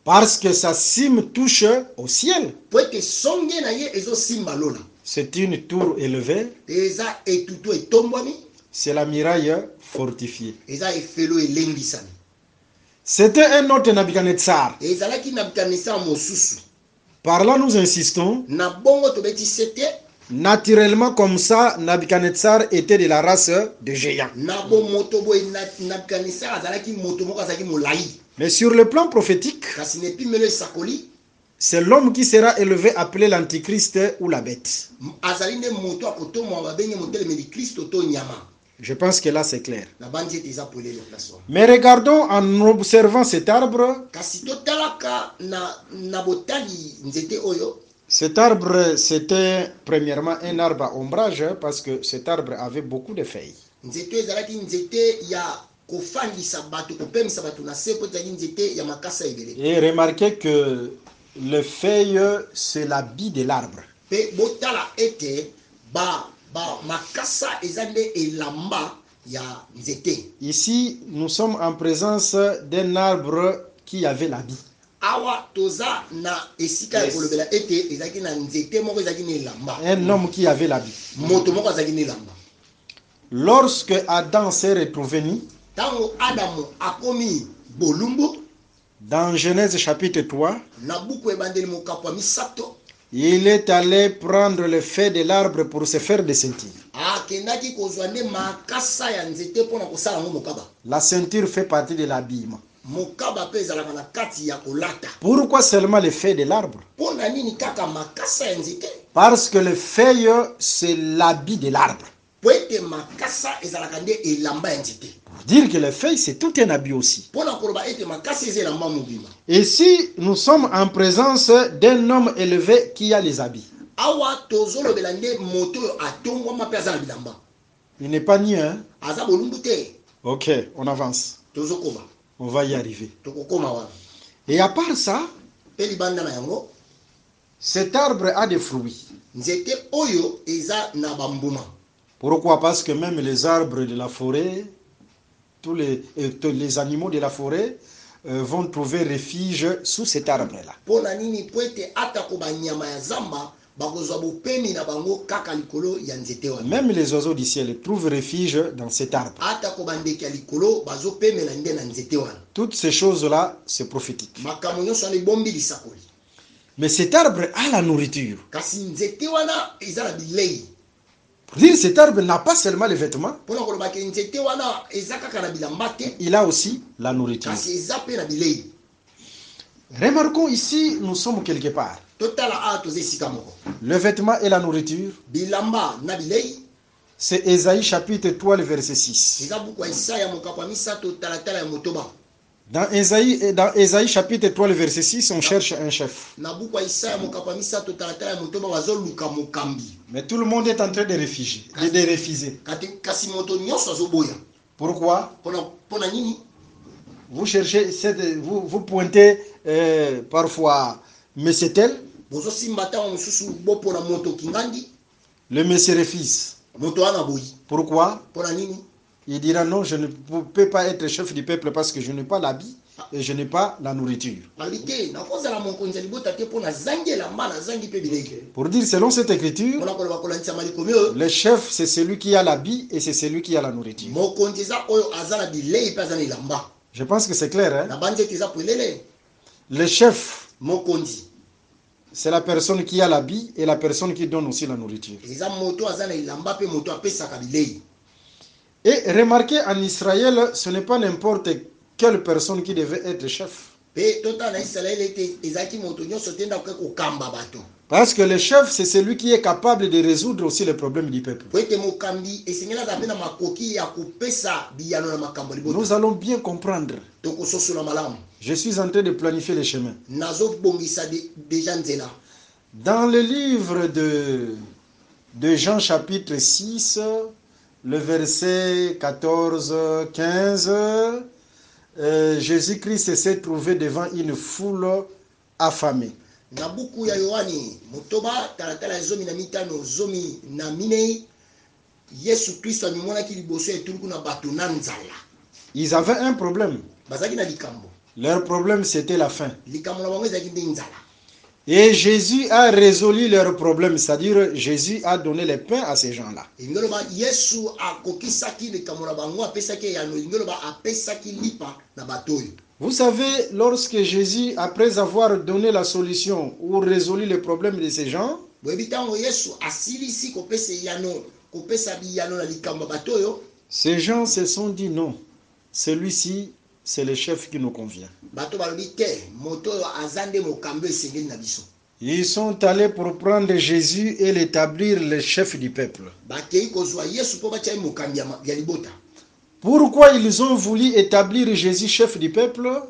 C: Parce que sa cime touche au ciel.
D: Po ete songe na ye ezosimba lola.
C: C'est une tour élevée.
D: Eza etutu etombwami.
C: C'est la muraille fortifiée.
D: Eza efelo elendisami.
C: C'était un autre Nabuchodonosor.
D: Ezalaki Nabuchodonosor mosusu.
C: Par là, nous insistons.
D: Na bongo tobeti sete.
C: Naturellement, comme ça, Nabuchodonosor était de la race de géants.
D: Na bo moto boy Nabuchodonosor azalaki moto moko azalaki molai.
C: Mais sur le plan prophétique,
D: Kasi nepi melo sakoli.
C: c'est l'homme qui sera élevé appelé l'antichrist ou la bête.
D: Azali ne moto akotomwa babenge moteleme di Kristo to nyama.
C: Je pense que là c'est clair.
D: Na bandi ete eza polele place.
C: Mais regardons en observant cet arbre.
D: Kasi totalaka na botali nzete oyo.
C: Cet arbre, c'était premièrement un arbre à ombrage parce que cet arbre avait beaucoup de feuilles.
D: Nzete ezalaki nzete ya kofangisa bato kopemisa bato na se po ezalaki nzete ya makasa ebele.
C: Et remarquez que les feuilles, c'est l'habit de l'arbre.
D: Pe botala ete ba makasa ezande elamba ya nzete.
C: Ici, nous sommes en présence d'un arbre qui avait l'habit.
D: Awa toza na esika ya kolobela ete ezaki na nzete moko ezaki na elamba.
C: Un homme qui avait l'habit.
D: Moto moko azaki na elamba.
C: Lorsque Adam s'est retrouvé nu,
D: Tango Adamu akomi bolumbu,
C: dans Genèse chapitre 3,
D: na buku ebandeli mokapwa misato,
C: il est allé prendre le feuilles de l'arbre pour se faire des ceintures.
D: akendaki kozwa nde makasa ya nzete mpona kosala yango mokaba.
C: La ceinture fait partie de l'habillement.
D: Mokaba mpe ezalaka na kati ya kolata.
C: Pourquoi seulement les feuilles de l'arbre?
D: Mpona nini kaka makasa ya nzete?
C: Parce que les feuilles, c'est l'habit de l'arbre.
D: Po ete makasa ezalaka nde elamba ya nzete.
C: Pour dire que les feuilles, c'est tout un habit aussi.
D: Mpona koloba ete makasa eza elamba mobimba.
C: Ici, nous sommes en présence d'un homme élevé qui a les habits.
D: Awa tozolobela nde moto oyo atongwama mpe aza na bilamba.
C: Il n'est pas nu, hein?
D: Aza bolumbu te.
C: Ok, on avance.
D: Tozokoma.
C: On va y arriver.
D: Tokokoma wana.
C: Et à part ça,
D: Mpe libanda na yango,
C: cet arbre a des fruits.
D: nzete oyo eza na bambuma.
C: Pourquoi? Parce que même les arbres de la forêt, tous les animaux de la forêt vont trouver refuge sous cet arbre-là.
D: Mpona nini po ete atako banyama ya zamba bakozwa bopemi na bango kaka likolo ya nzete wana.
C: Même les oiseaux du ciel trouvent refuge dans cet arbre.
D: Atako bandeke ya likolo bazopemela nde na nzete wana.
C: Toutes ces choses-là, c'est prophétique.
D: Makambo nyonso wana ebombi lisakoli.
C: Mais cet arbre a la nourriture.
D: Kasi nzete wana eza na bilei.
C: Pour dire cet arbre n'a pas seulement les vêtements,
D: Mpona koloba ke nzete wana eza kaka na bilamba te,
C: il a aussi la nourriture.
D: kasi eza mpe na bilei.
C: Remarquons ici, nous sommes quelque part.
D: Totala awa toza esika moko.
C: Le vêtement et la nourriture,
D: Bilamba na bilei
C: c'est Ésaïe chapitre 3, le verset 6.
D: eza buku ya Isaya mokapwa misato talatala ya motoba.
C: Dans Ésaïe chapitre 3, le verset 6, on cherche un chef.
D: Na buku ya Isaya mokapwa misato talatala ya motoba bazoluka mokambi.
C: Mais tout le monde est en train de refuser.
D: Kasi moto nyonso azoboya.
C: Pourquoi?
D: Mpona nini?
C: Vous cherchez, vous pointez parfois, mais c'est elle.
D: Bozosimba ntango mosusu bopona moto kingandi,
C: Le monsieur refuse.
D: moto wana boyi.
C: Pourquoi?
D: Mpona nini?
C: Il dira non, je ne peux pas être chef du peuple parce que je n'ai pas l'habit et je n'ai pas la nourriture.
D: Balobi te nakozala mokonzi ya libota te mpo nazangi elamba nazangi mpe bilei.
C: Pour dire, selon cette écriture,
D: Mpona koloba kolandisa malikomi oyo,
C: le chef, c'est celui qui a l'habit et c'est celui qui a la nourriture.
D: mokonzi eza oyo aza na bilei mpe aza na elamba.
C: Je pense que c'est clair, hein?
D: Na bandi ete eza polele.
C: Le chef,
D: Mokonzi
C: c'est la personne qui a l'habit et la personne qui donne aussi la nourriture.
D: eza moto aza na elamba mpe moto apesaka bilei.
C: Et remarquez, en Israël, ce n'est pas n'importe quelle personne qui devait être chef.
D: Mpe totala na Israele ete ezalaki moto nyonso te nda koke kokamba bato.
C: Parce que le chef, c'est celui qui est capable de résoudre aussi les problèmes du peuple.
D: Po ete mokambi esengeli azala mpe na makoki ya kopesa biyano na makambo ya libota.
C: Nous allons bien comprendre.
D: Tokososola malamu.
C: Je suis en train de planifier les chemins.
D: Nazobongisa deja nzela.
C: Dans le livre de Jean chapitre 6, le verset 14, 15, Jésus-Christ s'est trouvé devant une foule affamée.
D: Na buku ya Yohani motoba talatala zomi na mitano zomi na minei Yesu Kristo amonaki liboso etuluku na bato na nzala.
C: Ils avaient un problème.
D: Bazaki na likambo.
C: Leur problème c'était la faim.
D: Likambo na bango ezaki nde nzala.
C: Et Jésus a résolu leur problème, c'est-à-dire Jésus a donné les pains à ces gens-là.
D: Ingoloba Yesu akokisaki likambo na bango apesaki yano ingoloba apesaki lipa na batoyo.
C: Vous savez, lorsque Jésus, après avoir donné la solution ou résolu le problème de ces gens, ces gens se sont dit non, celui-ci, c'est le chef qui nous convient. Ils sont allés pour prendre Jésus et l'établir le chef du peuple. Pourquoi ils ont voulu établir Jésus chef du peuple?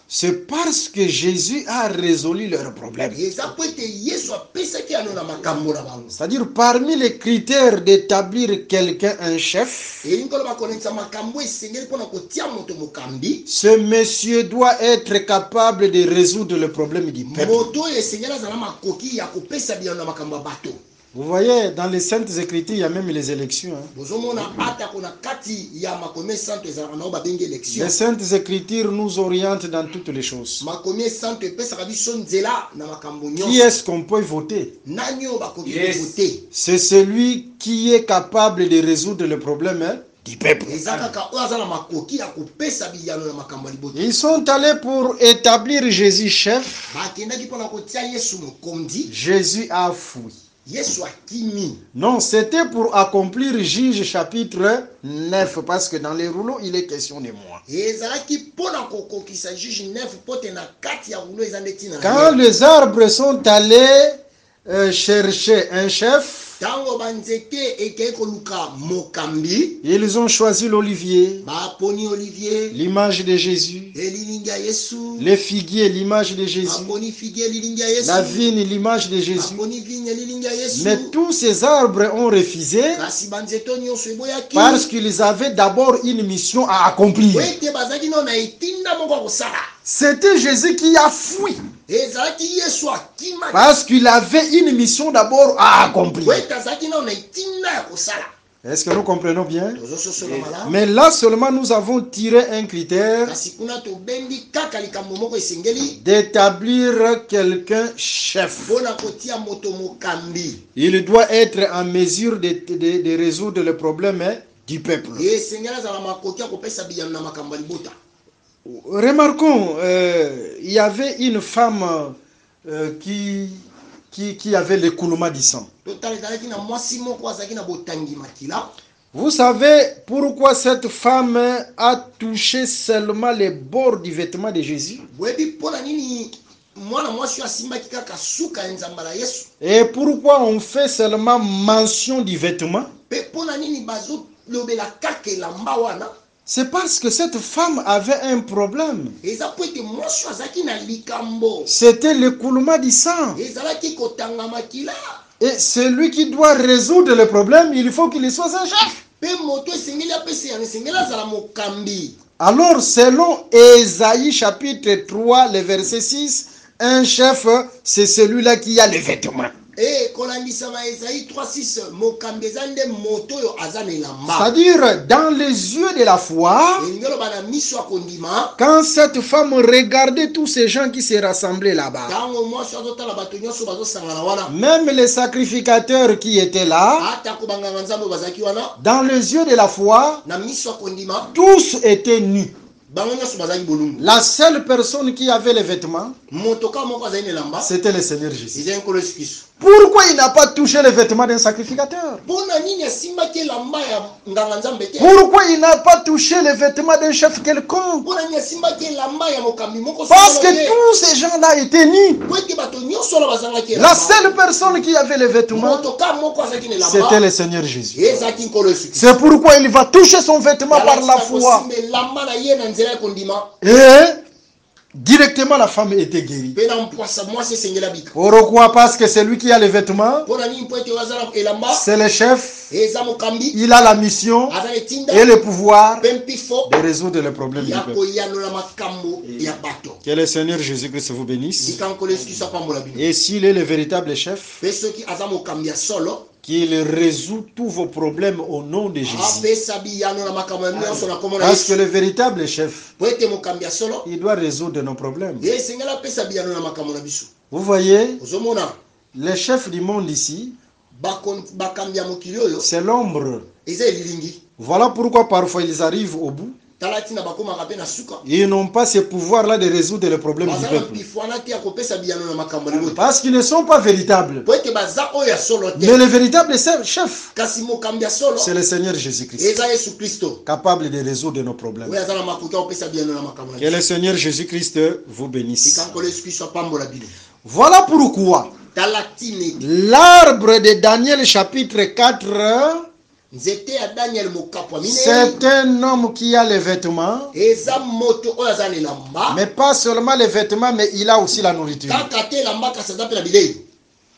C: C'est parce que Jésus a résolu leurs problèmes. C'est-à-dire parmi les critères d'établir quelqu'un un chef, ce monsieur doit être capable de résoudre le problème du peuple. Vous voyez, dans les Saintes Écritures, il y a même les élections. Les Saintes Écritures nous orientent dans toutes les choses. Qui est-ce qu'on peut voter? C'est celui qui est capable de résoudre le problème du peuple. Ils sont allés pour établir Jésus chef. Jésus a fui. Non, c'était pour accomplir Juge chapitre 9, parce que dans les rouleaux, il est question de moi. Quand les arbres sont allés chercher un chef, ils ont choisi l'olivier, l'image de Jésus, les figuiers, l'image de Jésus, la vigne, l'image de Jésus. Mais tous ces arbres ont refusé parce qu'ils avaient d'abord une mission à accomplir. C'était Jésus qui a fui parce qu'il avait une mission d'abord à accomplir. Est-ce que nous comprenons bien? Mais là seulement nous avons tiré un critère d'établir quelqu'un chef. Il doit être en mesure de résoudre le problème du peuple. Remarquons, il y avait une femme qui avait l'écoulement du sang. Vous savez pourquoi cette femme a touché seulement les bords du vêtement de Jésus? Et pourquoi on fait seulement mention du vêtement? C'est parce que cette femme avait un problème. C'était l'écoulement du sang. Et celui qui doit résoudre le problème, il faut qu'il soit un chef. Alors, selon Ésaïe chapitre 3, le verset 6, un chef, c'est celui-là qui a les vêtements. C'est-à-dire, dans les yeux de la foi, quand cette femme regardait tous ces gens qui se rassemblaient là-bas, même les sacrificateurs qui étaient là, dans les yeux de la foi, tous étaient nus. La seule personne qui avait les vêtements, c'était le Seigneur Jésus. Pourquoi il n'a pas touché les vêtements d'un sacrificateur? Pourquoi il n'a pas touché les vêtements d'un chef quelconque? Parce que tous ces gens-là étaient nus. La seule personne qui avait les vêtements, c'était le Seigneur Jésus. C'est pourquoi il va toucher son vêtement par la foi. Et Directement, la femme était guérie.
D: Pe na mpwasa mwasi esengeli abika.
C: Pourquoi? Parce que c'est lui qui a les vêtements.
D: Mpona nini mpo ete wazala elamba?
C: C'est le chef.
D: Eza mokambi.
C: Il a la mission
D: Aza etinda.
C: et le pouvoir
D: Pe mpifo.
C: de résoudre les problèmes du
D: Ya
C: peuple.
D: koyanola makambo ya bato.
C: Que le Seigneur Jésus-Christ vous bénisse.
D: Likankolo esukisa pambola bino.
C: Et s'il est le véritable chef,
D: Pe soki aza mokambi ya solo.
C: qu'il résout tous vos problèmes au nom de Jésus.
D: Apesa biyano na makambo ya nyonso na komona
C: Parce que
D: Yesu.
C: le véritable chef,
D: Po ete mokambi ya solo.
C: il doit résoudre nos problèmes.
D: Ye esengeli apesa biyano na makambo na biso.
C: Vous voyez,
D: Ozomona
C: les chefs du monde ici,
D: bakambi ya mokili oyo
C: c'est l'ombre.
D: eza elilingi.
C: Voilà pourquoi parfois ils arrivent au bout.
D: Tala tina bakomaka pe na suka.
C: Ils n'ont pas ce pouvoir-là de résoudre les problèmes du
D: Bazala
C: peuple.
D: mpifwana te ya kopesa biyano na makambo na libota.
C: Parce qu'ils ne sont pas véritables.
D: Po ete baza oyo ya solo te.
C: Mais le véritable chef,
D: Kasi mokambi ya solo
C: c'est le Seigneur Jésus-Christ,
D: eza Yesu Kristo.
C: capable de résoudre nos problèmes.
D: Oyo aza na makoki ya kopesa biyano na makambo na
C: Que le
D: biso.
C: Seigneur Jésus-Christ vous bénisse.
D: Likankolo Yesu Kristo apambola bino.
C: Voilà pourquoi
D: Tala tine
C: l'arbre de Daniel chapitre 4,
D: nzete ya Daniel mokapo minei.
C: c'est un homme qui a les vêtements,
D: Eza moto oyo aza na elamba.
C: mais pas seulement les vêtements, mais il a aussi la nourriture.
D: Kaka te elamba kasi aza pe na bilei.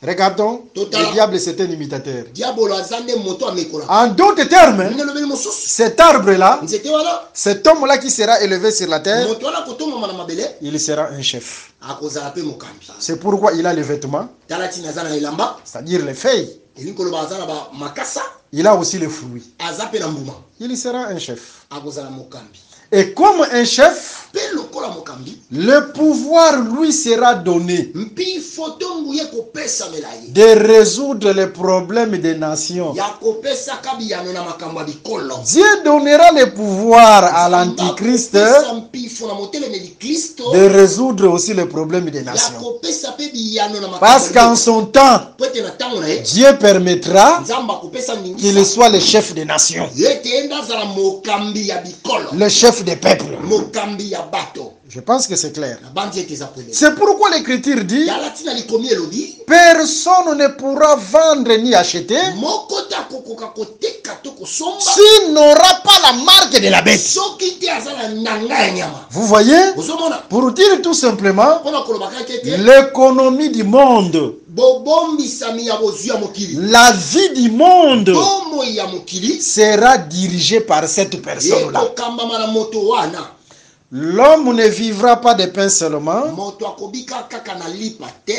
C: Regardons,
D: Total.
C: le diable c'est un imitateur.
D: Diabolo aza nde moto amekola.
C: En d'autres termes,
D: Nde lobeli mosusu.
C: cet arbre-là,
D: Nzete wana
C: cet homme-là qui sera élevé sur la terre,
D: moto wana kotongama na mabele
C: il sera un chef.
D: akozala pe mokambi.
C: C'est pourquoi il a les vêtements,
D: Tala tina aza na elamba.
C: c'est-à-dire les feuilles.
D: Elingi koloba aza na ba makasa.
C: Il a aussi les fruits.
D: Aza pe na mbuma.
C: Il sera un chef.
D: Akozala mokambi.
C: Et comme un chef,
D: Pe lokola mokambi.
C: le pouvoir lui sera donné
D: Mpi foto nguye kopesa melaye.
C: de résoudre les problèmes des nations.
D: Ya kopesa kabiyano na makambo ya bikolo.
C: Dieu donnera le pouvoir à l'Antichrist
D: Kopesa mpi fo na motelemeli Kristo.
C: de résoudre aussi les problèmes des
D: Ya
C: nations.
D: kopesa pe biyano na makambo.
C: Parce qu'en son temps,
D: po ete na ntango na ye.
C: Dieu permettra
D: Nzambe akopesa
C: qu'il
D: ndingisa.
C: soit le chef des nations,
D: Ete enda azala mokambi ya bikolo.
C: le chef des peuples.
D: Mokambi ya bato.
C: Je pense que c'est clair.
D: Na bandi ete eza polele.
C: C'est pourquoi l'Écriture dit,
D: Yala tina likomi elobi.
C: personne ne pourra vendre ni acheter
D: Moko te akokoka koteka to kosomba.
C: s'il n'aura pas la marque de la bête.
D: Soki te aza na nanga ya nyama.
C: Vous voyez,
D: Ozomona.
C: pour dire tout simplement,
D: Mpona kolobaka ete.
C: l'économie du monde,
D: Bobombisami ya bozwi ya mokili.
C: la vie du monde
D: Tomo ya mokili.
C: sera dirigée par cette personne-là.
D: Ekokambama na moto wana.
C: L'homme ne vivra pas de pain seulement,
D: Moto akobika kaka na lipa te.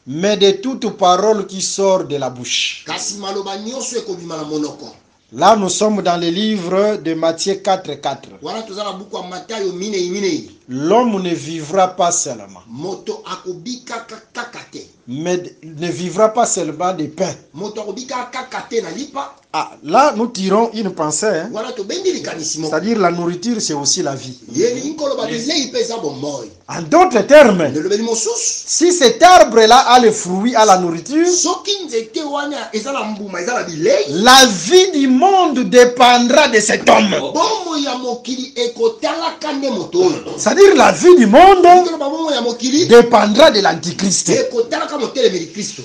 C: mais de toute parole qui sort de la bouche.
D: Kasi maloba nyonso ekobima na monoko.
C: Là, nous sommes dans le livre de Matthieu 4:4.
D: Wana toza na buku ya Matayo minei.
C: L'homme ne vivra pas seulement,
D: Moto akobika kaka te.
C: mais ne vivra pas seulement de pain.
D: Moto akobika kaka te na lipa.
C: Ah, là, nous tirons une pensée, hein.
D: Wana tobendi likanisi moko.
C: C'est-à-dire la nourriture, c'est aussi la vie.
D: Yelingi koloba bilei mpe eza bomoi.
C: En d'autres termes,
D: Nelobeli mosusu.
C: si cet arbre-là a le fruit, a la nourriture,
D: Soki nzete wana eza na mbuma eza na bilei.
C: la vie du monde dépendra de cet homme.
D: Bomo ya mokili ekotalaka nde moto oyo.
C: C'est-à-dire la vie du monde
D: Koloba bomo ya mokili
C: dépendra de l'Antichrist.
D: ekotalaka motelemeli Kristo.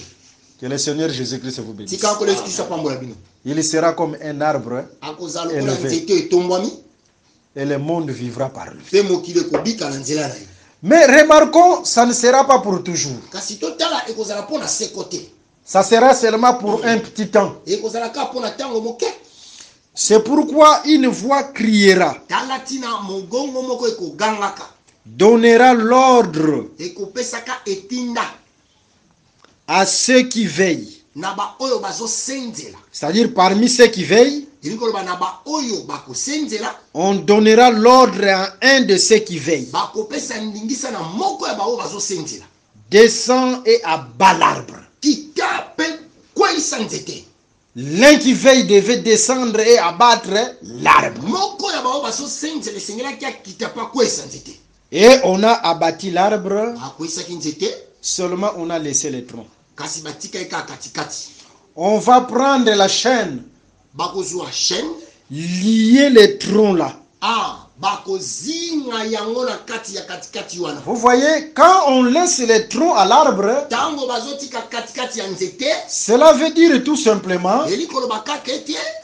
C: Que le Seigneur Jésus-Christ vous bénisse.
D: Tika nkolo Yesu Kristo apambola bino.
C: Il sera comme un arbre
D: Akozala lokola
C: Élevé.
D: nzete etombwami.
C: et le monde vivra par lui.
D: Mpe mokili ekobika na nzela na ye.
C: Mais remarquons, ça ne sera pas pour toujours.
D: Kasi totala ekozala mpo na se kote.
C: Ça sera seulement pour un petit temps.
D: Ekozala kaka mpo na ntango moke.
C: C'est pourquoi une voix criera,
D: Tala tina mongongo moko ekogangaka.
C: donnera l'ordre
D: Ekopesaka etinda
C: à ceux qui veillent.
D: na baoyo bazosenzela.
C: C'est-à-dire parmi ceux qui veillent,
D: Elingi koloba na baoyo bakosenzela.
C: on donnera l'ordre à un de ceux qui veillent.
D: Bakopesa ndingisa na moko ya baoyo bazosenzela.
C: Descends et abat l'arbre.
D: Kita pe kweyisa nzete.
C: L'un qui veille devait descendre et abattre l'arbre.
D: Moko ya baoyo bazosenzela esengelaki akita pa kweyisa nzete.
C: Et on a abattu l'arbre,
D: Akweyisaki nzete.
C: seulement on a laissé les troncs.
D: Kasi batika eka katikati.
C: On va prendre la chaîne,
D: Bakozwa chaîne.
C: lier les troncs là. Vous voyez, quand on laisse les troncs à l'arbre, cela veut dire tout simplement,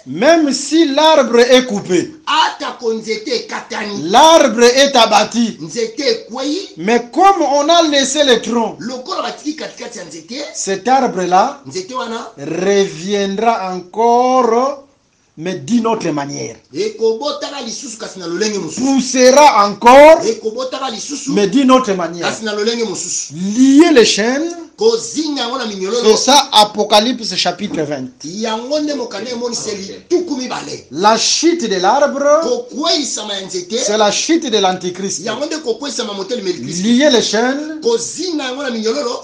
C: même si l'arbre est coupé, l'arbre est abattu, mais comme on a laissé les troncs, cet arbre-là reviendra encore, mais d'une autre manière. Poussera encore, mais d'une autre manière. Lier les chaînes, c'est ça Apocalypse chapitre 20. La chute de l'arbre, c'est la chute de l'Antichrist. Lier les chaînes,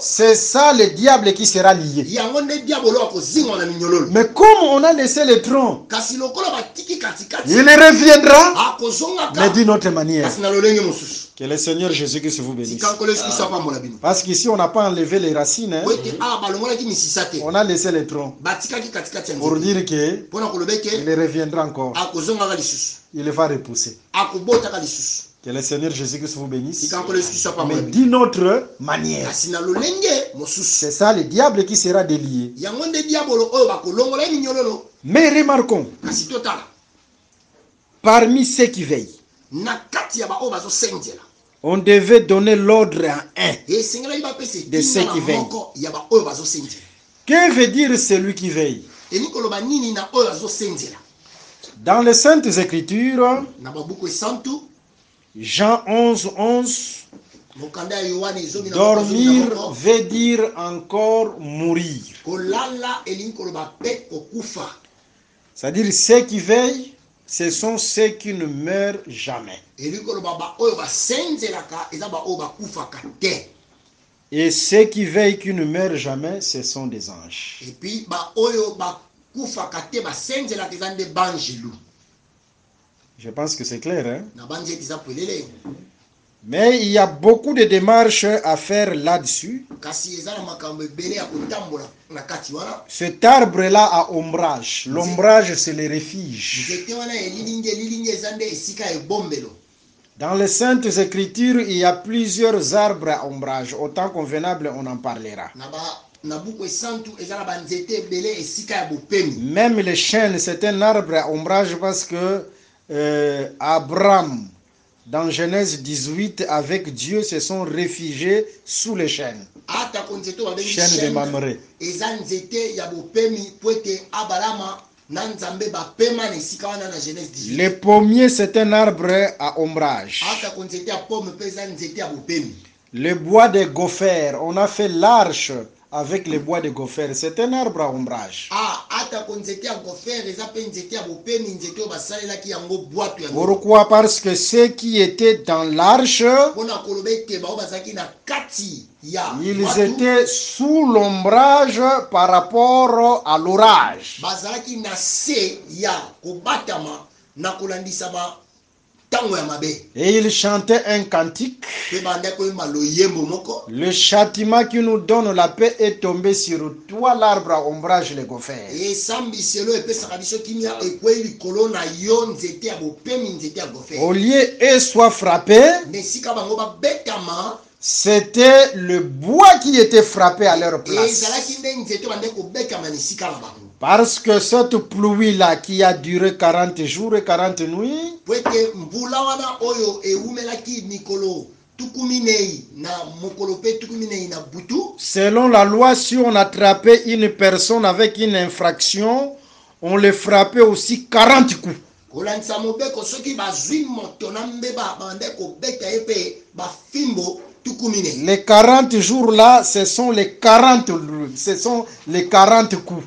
C: c'est ça le diable qui sera lié. Mais comme on a laissé les troncs, il reviendra, mais d'une autre manière. Que le Seigneur Jésus-Christ vous bénisse. Parce qu'ici, on n'a pas enlevé les racines. Hein? On a laissé les troncs. Pour dire qu'il reviendra encore. Il va repousser. Que le Seigneur Jésus-Christ vous bénisse. Mais d'une autre manière. C'est ça le diable qui sera délié. Mais remarquons, parmi ceux qui veillent, on devait donner l'ordre à un de ceux qui veillent. Que veut dire celui qui veille? Dans les Saintes Écritures, Jean 11:11, dormir veut dire encore mourir. C'est-à-dire ceux qui veillent, ce sont ceux qui ne meurent jamais. Et ceux qui veillent qui ne meurent jamais, ce sont des anges. Je pense que c'est clair, hein? Mais il y a beaucoup de démarches à faire là-dessus. Cet arbre-là a ombrage. L'ombrage, c'est le refuge. Dans les Saintes Écritures, il y a plusieurs arbres à ombrage. Au temps convenable, on en parlera. Même les chênes, c'est un arbre à ombrage parce que Abraham, dans Genèse 18, avec Dieu, se sont réfugiés sous les chênes. Chênes de Mamré. Le pommier, c'est un arbre à ombrage. Le bois de gopher, on a fait l'arche avec le bois de gopher. C'est un arbre à ombrage. Pourquoi? Parce que ceux qui étaient dans l'arche, ils étaient sous l'ombrage par rapport à l'orage. Et il chantait un cantique. Le châtiment qui nous donne la paix est tombé sur toi, l'arbre à ombrage, le gopher. Au lieu et soit frappé, c'était le bois qui était frappé à leur place. Parce que cette pluie-là qui a duré 40 jours et 40 nuits, selon la loi, si on attrapait une personne avec une infraction, on le frappait aussi 40 coups. Les 40 jours là, ce sont les 40 coups.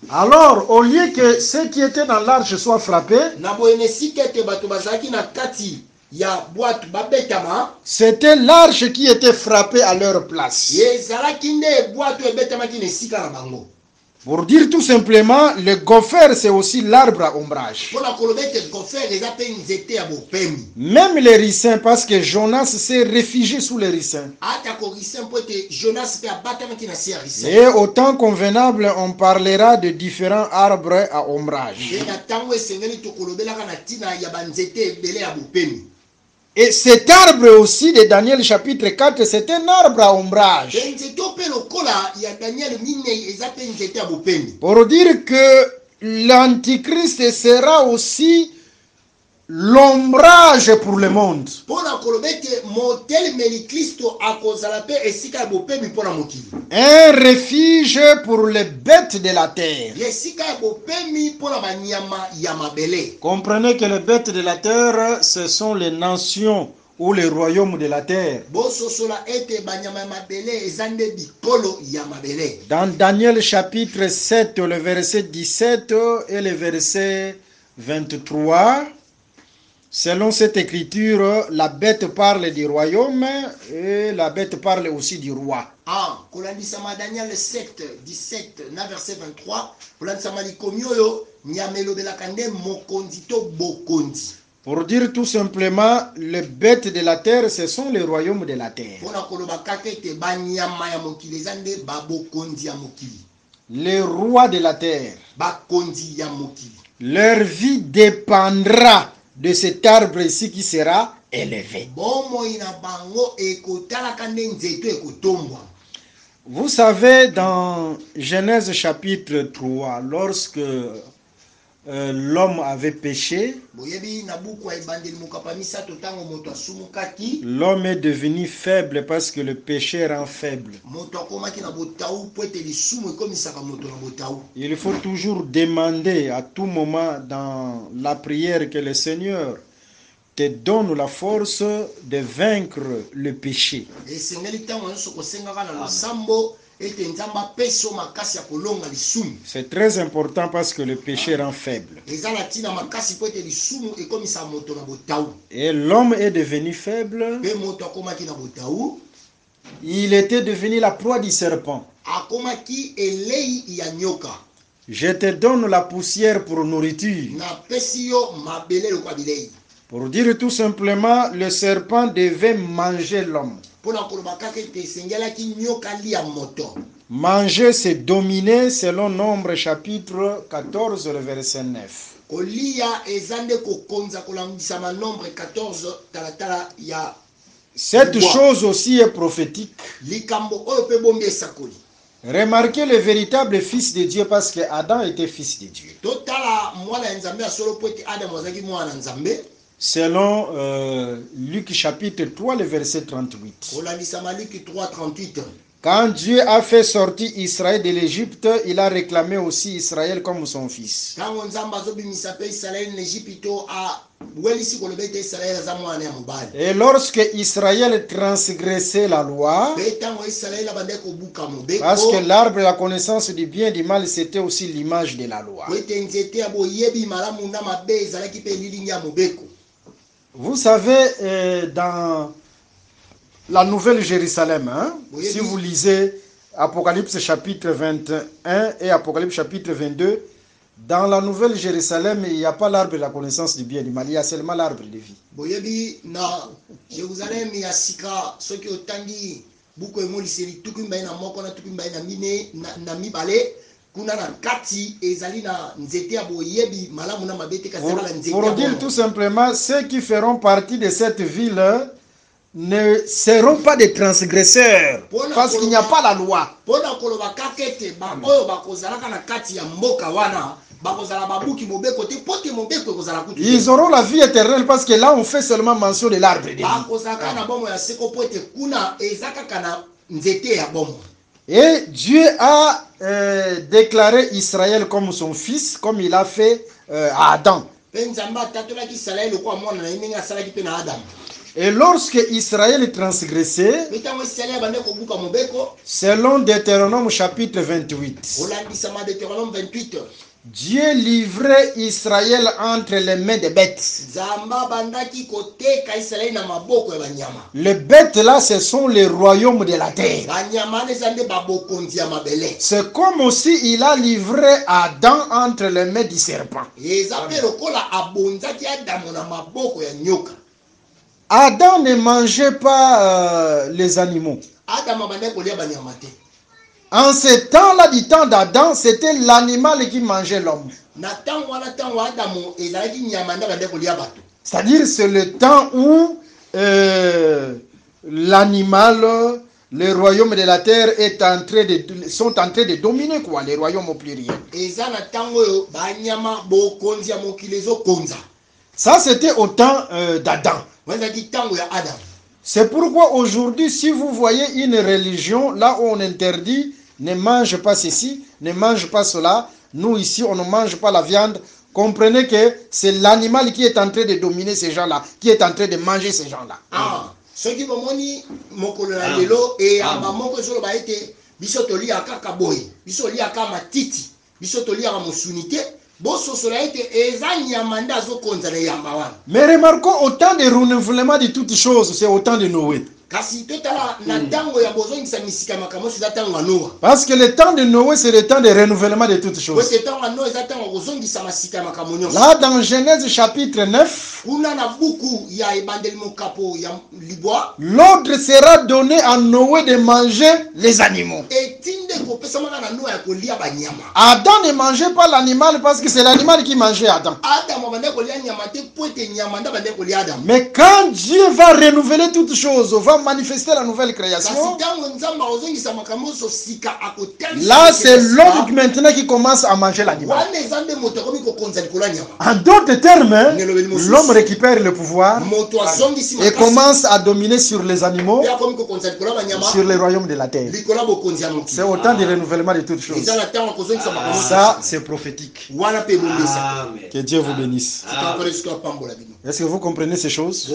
C: Alors, au lieu que ceux qui étaient dans l'arche soient frappés, c'était l'arche qui était frappée à leur place. Pour dire tout simplement, le gopher c'est aussi l'arbre à ombrage. Même les ricins, parce que Jonas s'est réfugié sous les ricins. Et au temps convenable, on parlera de différents arbres à ombrage. Et cet arbre aussi de Daniel chapitre 4, c'est un arbre à ombrage. Pour dire que l'Antichrist sera aussi l'ombrage pour le monde. Un refuge pour les bêtes de la terre. Comprenez que les bêtes de la terre, ce sont les nations ou les royaumes de la terre. Dans Daniel chapitre 7, le verset 17 et le verset 23, selon cette écriture, la bête parle du royaume et la bête parle aussi du roi.
D: Daniel 7, 17, verset 23,
C: pour dire tout simplement, les bêtes de la terre, ce sont les royaumes de la terre. Les rois de la terre. Leur vie dépendra de cet arbre ici qui sera élevé. Vous savez, dans Genèse chapitre 3, lorsque l'homme avait péché, l'homme est devenu faible parce que le péché rend faible. Il faut toujours demander à tout moment dans la prière que le Seigneur te donne la force de vaincre le péché. C'est très important parce que le péché rend faible. Et l'homme est devenu faible. Il était devenu la proie du serpent. Je te donne la poussière pour nourriture. Pour dire tout simplement, le serpent devait manger l'homme. Manger, c'est dominer selon Nombre chapitre 14, le verset 9. Cette chose aussi est prophétique. Remarquez le véritable fils de Dieu parce que Adam était fils de Dieu. Selon Luc chapitre 3, le verset 38. Quand Dieu a fait sortir Israël de l'Égypte, il a réclamé aussi Israël comme son fils. Et lorsque Israël transgressait la loi, parce que l'arbre de la connaissance du bien et du mal, c'était aussi l'image de la loi. Vous savez, dans la Nouvelle Jérusalem, si vous lisez Apocalypse chapitre 21 et Apocalypse chapitre 22, dans la Nouvelle Jérusalem, il n'y a pas l'arbre de la connaissance du bien et du mal, il y a seulement l'arbre de vie. Pour dire tout simplement, ceux qui feront partie de cette ville ne seront pas des transgresseurs parce qu'il n'y a pas la loi. Ils auront la vie éternelle parce que là on fait seulement mention de l'arbre de vie. Et Dieu a déclaré Israël comme son fils, comme il a fait à Adam. Et lorsque Israël transgressait, selon Deutéronome chapitre 28, Dieu livrait Israël entre les mains des bêtes. Les bêtes là, ce sont les royaumes de la terre. C'est comme aussi il a livré Adam entre les mains du serpent. Adam ne mangeait pas les animaux. En ce temps-là, du temps d'Adam, c'était l'animal qui mangeait l'homme. C'est-à-dire, c'est le temps où l'animal, les royaumes de la terre sont en train de dominer, quoi, les royaumes au pluriel. Ça, c'était au temps d'Adam. C'est pourquoi aujourd'hui, si vous voyez une religion, là où on interdit, ne mange pas ceci, ne mange pas cela, nous ici, on ne mange pas la viande, comprenez que c'est l'animal qui est en train de dominer ces gens-là, qui est en train de manger ces gens-là.
D: Ce qui me mokolola lelo et amamoko solo ba ete biso toli akaka boy biso li akama matiti biso toli akama musunité boso sola ete ezanya manda zo konza le yamba wana.
C: Mais remarquons autant de renouvellement de toutes choses, c'est autant de Noé. Parce que le temps de Noé, c'est le temps de renouvellement de toutes choses. Là, dans Genèse chapitre 9, l'ordre sera donné à Noé de manger les animaux. Adam ne mangeait pas l'animal parce que c'est l'animal qui mangeait Adam. Mais quand Dieu va renouveler toutes choses, va manifester la nouvelle création, là c'est l'homme maintenant qui commence à manger l'animal. En d'autres termes, l'homme récupère le pouvoir et commence à dominer sur les animaux, sur les royaumes de la terre. C'est autant de renouvellement de toutes choses. Ça c'est prophétique. Que Dieu vous bénisse. Est-ce que vous comprenez ces choses?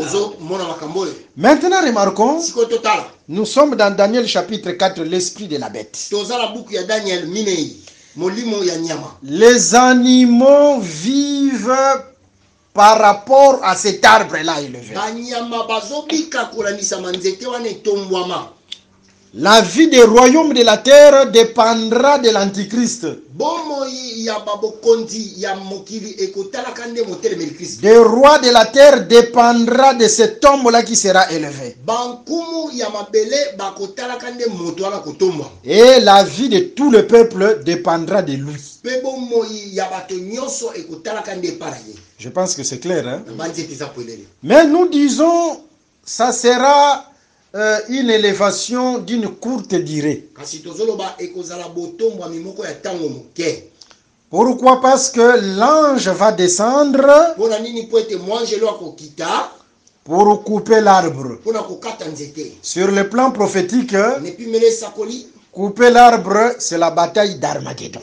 C: Maintenant remarquons, nous sommes dans Daniel chapitre 4, l'esprit de la bête. Les animaux vivent par rapport à cet arbre-là élevé. La vie des royaumes de la terre dépendra de l'Antichrist. Des rois de la terre dépendra de cet homme-là qui sera élevé. Et la vie de tout le peuple dépendra de lui. Je pense que c'est clair, hein? Mais nous disons, ça sera une élévation d'une courte durée. Pourquoi? Parce que l'ange va descendre pour couper l'arbre. Sur le plan prophétique, couper l'arbre, c'est la bataille d'Armageddon.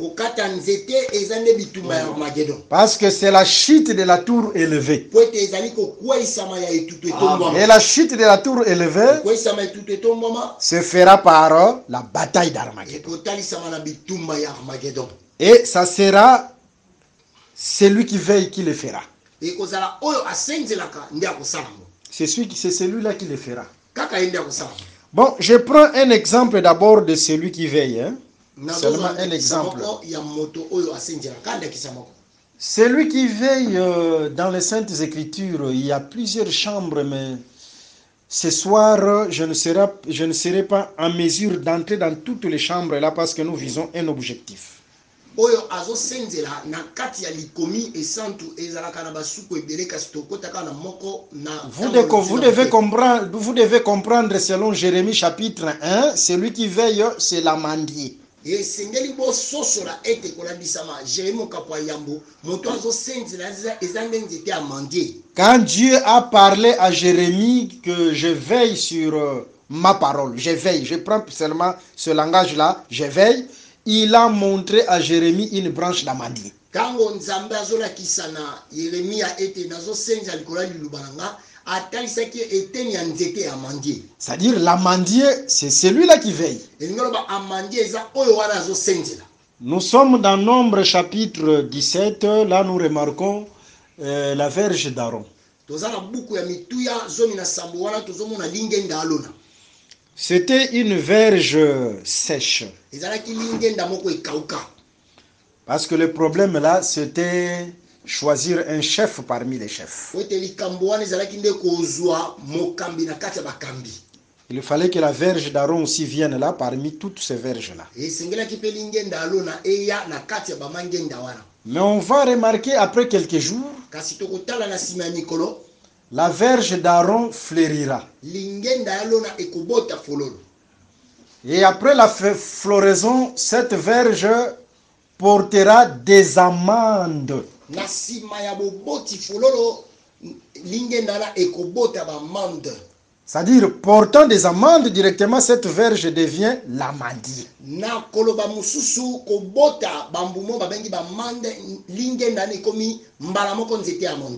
C: Parce que c'est la chute de la tour élevée. Et la chute de la tour élevée se fera par la bataille d'Armageddon. Et ça sera celui qui veille qui le fera. C'est celui-là qui le fera. Bon, je prends un exemple d'abord de celui qui veille. Hein? Seulement un exemple. Celui qui veille dans les Saintes Écritures, il y a plusieurs chambres, mais ce soir, je ne serai pas en mesure d'entrer dans toutes les chambres là parce que nous visons un objectif. Vous devez comprendre selon Jérémie chapitre 1, celui qui veille, c'est l'amandier. Quand Dieu a parlé à Jérémie que je veille sur ma parole, je veille, je prends seulement ce langage-là, je veille, il a montré à Jérémie une branche d'amandier. C'est-à-dire l'amandier, c'est celui-là qui veille. Nous sommes dans Nombre chapitre 17, là nous remarquons la verge d'Aaron. C'était une verge sèche. Parce que le problème là, c'était choisir un chef parmi les chefs. Il fallait que la verge d'Aaron aussi vienne là parmi toutes ces verges-là. Mais on va remarquer après quelques jours, la verge d'Aaron fleurira. Et après la floraison, cette verge portera des amandes. C'est-à-dire, portant des amandes directement, cette verge devient l'amandier.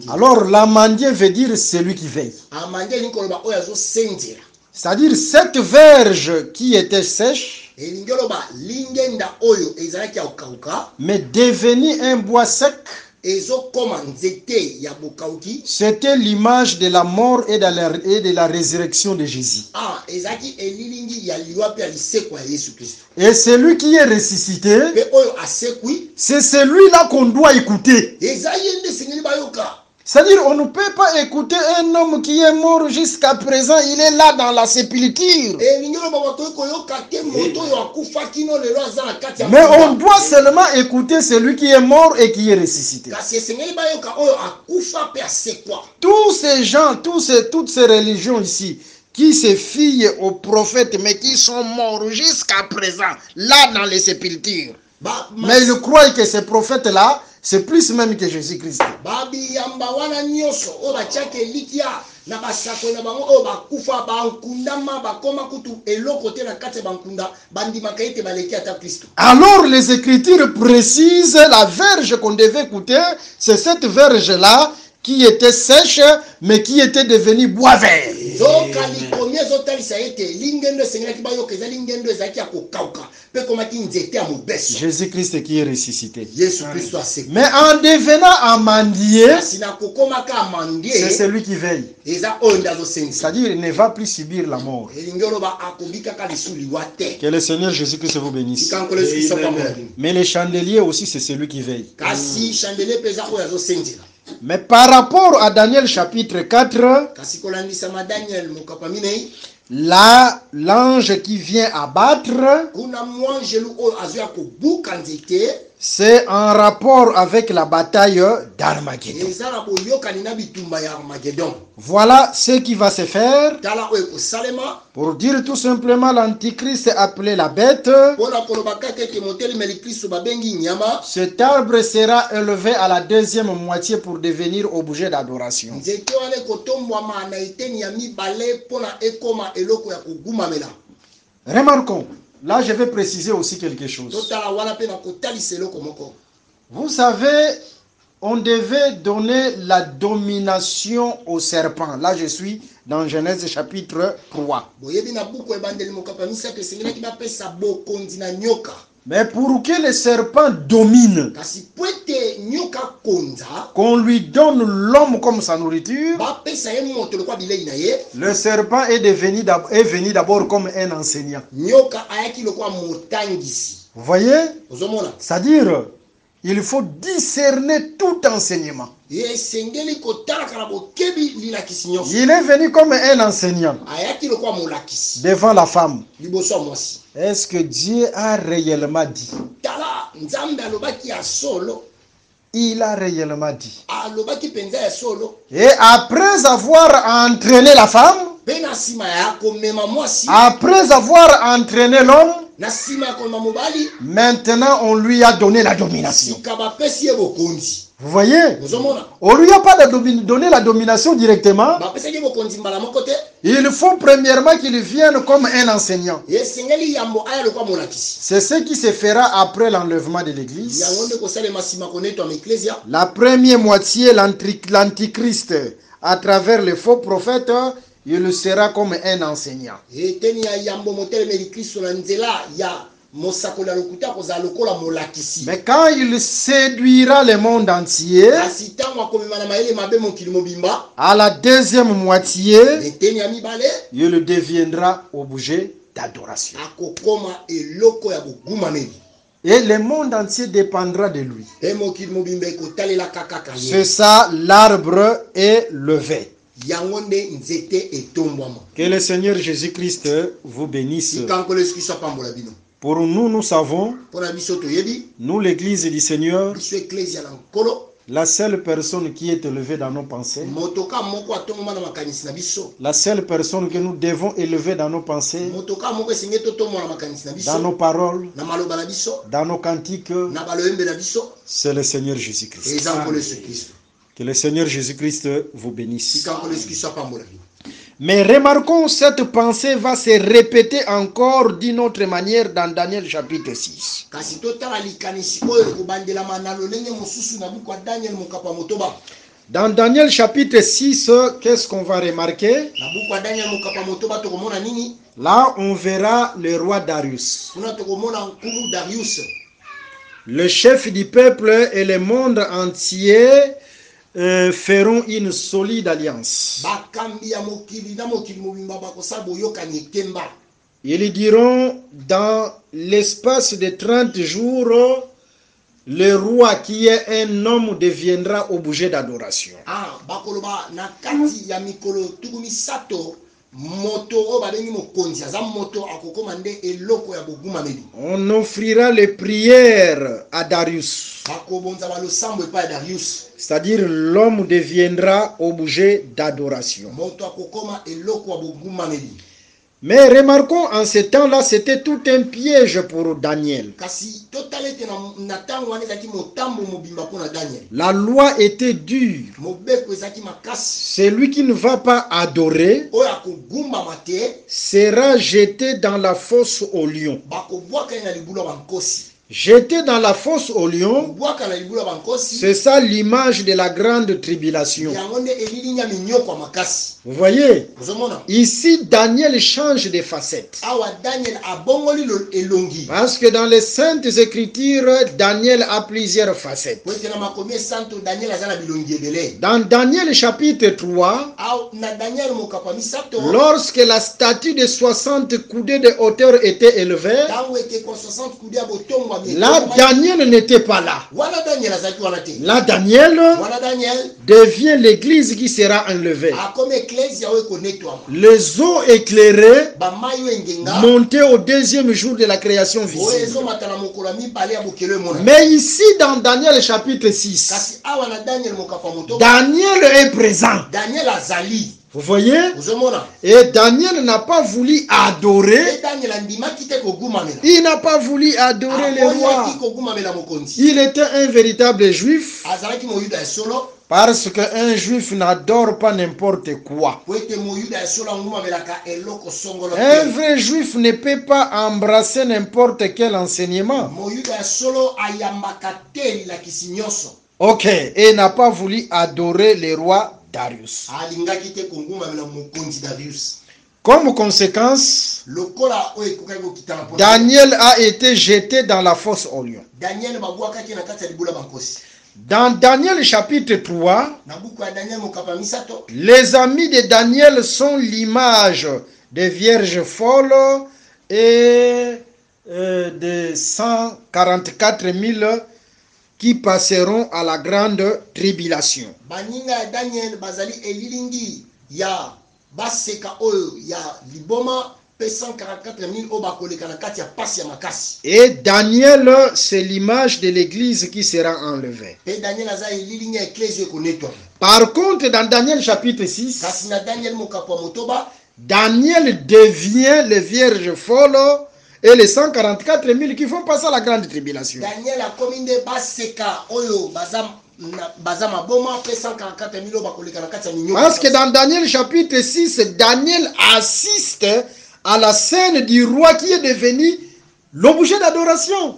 C: Alors, l'amandier veut dire celui qui veille. C'est-à-dire, cette verge qui était sèche, mais devenue un bois sec, c'était l'image de la mort et de la résurrection de Jésus. Et celui qui est ressuscité, c'est celui-là qu'on doit écouter. C'est-à-dire, on ne peut pas écouter un homme qui est mort jusqu'à présent, il est là dans la sépulture. Mais on doit seulement écouter celui qui est mort et qui est ressuscité. Tous ces gens, toutes ces religions ici, qui se fient aux prophètes, mais qui sont morts jusqu'à présent, là dans les sépultures. Mais ils croient que ces prophètes-là, c'est plus même que Jésus-Christ. Alors les Écritures précisent la verge qu'on devait écouter, c'est cette verge-là qui était sèche, mais qui était devenue bois vert. Jésus-Christ qui est ressuscité. Mais en devenant amandier, c'est celui qui veille. C'est-à-dire, il ne va plus subir la mort. Que le Seigneur Jésus-Christ vous bénisse. Mais les chandeliers aussi, c'est celui qui veille. Mais par rapport à Daniel chapitre 4, là, l'ange qui vient abattre, c'est en rapport avec la bataille d'Armageddon. Voilà ce qui va se faire. Pour dire tout simplement, l'Antichrist est appelé la bête. Cet arbre sera élevé à la deuxième moitié pour devenir objet d'adoration. Remarquons. Là, je vais préciser aussi quelque chose. Vous savez, on devait donner la domination au serpent. Là, je suis dans Genèse chapitre 3. Mais pour que le serpent domine, qu'on lui donne l'homme comme sa nourriture, le serpent est venu d'abord comme un enseignant. Vous voyez? C'est-à-dire, il faut discerner tout enseignement. Il est venu comme un enseignant devant la femme. Est-ce que Dieu a réellement dit? Il a réellement dit. Et après avoir entraîné la femme, après avoir entraîné l'homme, maintenant on lui a donné la domination. Vous voyez? On lui a pas donné la domination directement. Il faut premièrement qu'il vienne comme un enseignant. C'est ce qui se fera après l'enlèvement de l'église. La première moitié, l'antichrist, à travers les faux prophètes, il sera comme un enseignant. Mais quand il séduira le monde entier, à la deuxième moitié, il deviendra objet d'adoration. Et le monde entier dépendra de lui. C'est ça, l'arbre est levé. Que le Seigneur Jésus-Christ vous bénisse. Pour nous, nous savons, nous l'église du Seigneur, la seule personne qui est élevée dans nos pensées, la seule personne que nous devons élever dans nos pensées, dans nos paroles, dans nos cantiques, c'est le Seigneur Jésus-Christ. Que le Seigneur Jésus-Christ vous bénisse. Mais remarquons, cette pensée va se répéter encore d'une autre manière dans Daniel chapitre 6. Dans Daniel chapitre 6, qu'est-ce qu'on va remarquer? Là, on verra le roi Darius. Le chef du peuple et le monde entier feront une solide alliance. Ils diront, dans l'espace de 30 jours, le roi qui est un homme deviendra objet d'adoration. On offrira les prières à Darius. C'est-à-dire l'homme deviendra objet d'adoration. Mais remarquons, en ce temps-là, c'était tout un piège pour Daniel. La loi était dure. Celui qui ne va pas adorer sera jeté dans la fosse aux lions. Jeté dans la fosse aux lions, c'est ça l'image de la grande tribulation. Vous voyez, ici Daniel change de facette. Parce que dans les Saintes Écritures, Daniel a plusieurs facettes. Dans Daniel chapitre 3, lorsque la statue de 60 coudées de hauteur était élevée, là, Daniel n'était pas là. Là, Daniel devient l'église qui sera enlevée. Les eaux éclairées montaient au deuxième jour de la création visible. Mais ici, dans Daniel chapitre 6, Daniel est présent. Vous voyez? Et Daniel n'a pas voulu adorer. Il n'a pas voulu adorer le roi. Il était un véritable juif. Parce qu'un juif n'adore pas n'importe quoi. Un vrai juif ne peut pas embrasser n'importe quel enseignement. Ok, et n'a pas voulu adorer le roi Darius. Comme conséquence, Daniel a été jeté dans la fosse aux lions. Dans Daniel chapitre 3, les amis de Daniel sont l'image des vierges folles et de 144 000 qui passeront à la grande tribulation. Et Daniel, c'est l'image de l'église qui sera enlevée. Par contre, dans Daniel chapitre 6, Daniel devient les vierges folles et les 144 000 qui font passer à la grande tribulation. Parce que dans Daniel chapitre 6, Daniel assiste à la scène du roi qui est devenu l'objet d'adoration.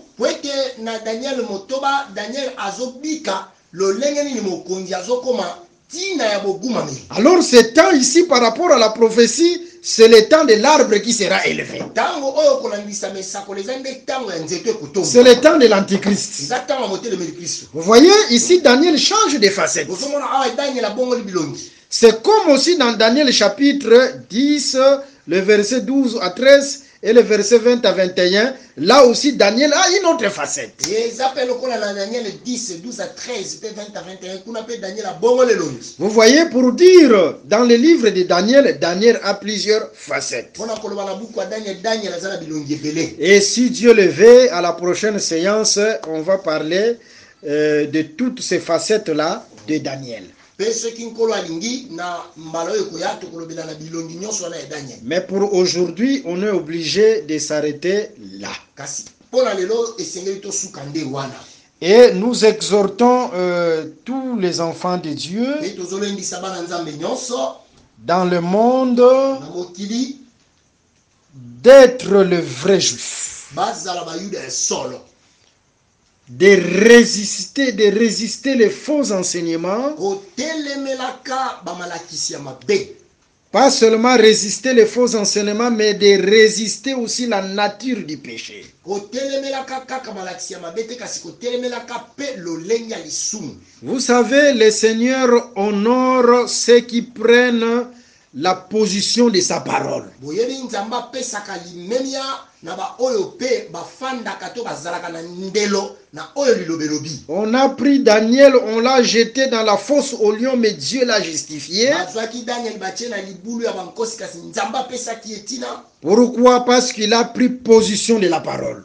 C: Alors ce temps ici par rapport à la prophétie, c'est le temps de l'arbre qui sera élevé. C'est le temps de l'antichrist. Vous voyez, ici Daniel change de facette. C'est comme aussi dans Daniel chapitre 10, le verset 12 à 13 et le verset 20 à 21. Là aussi, Daniel a une autre facette. Vous voyez, pour dire, dans le livre de Daniel, Daniel a plusieurs facettes. Et si Dieu le veut, à la prochaine séance, on va parler de toutes ces facettes-là de Daniel. Mais pour aujourd'hui, on est obligé de s'arrêter là. Et nous exhortons tous les enfants de Dieu dans le monde d'être le vrai juif. De résister les faux enseignements. Pas seulement résister les faux enseignements, mais de résister aussi la nature du péché. Vous savez, le Seigneur honore ceux qui prennent la position de sa parole. On a pris Daniel, on l'a jeté dans la fosse au lion, mais Dieu l'a justifié. Pourquoi? Parce qu'il a pris position de la parole.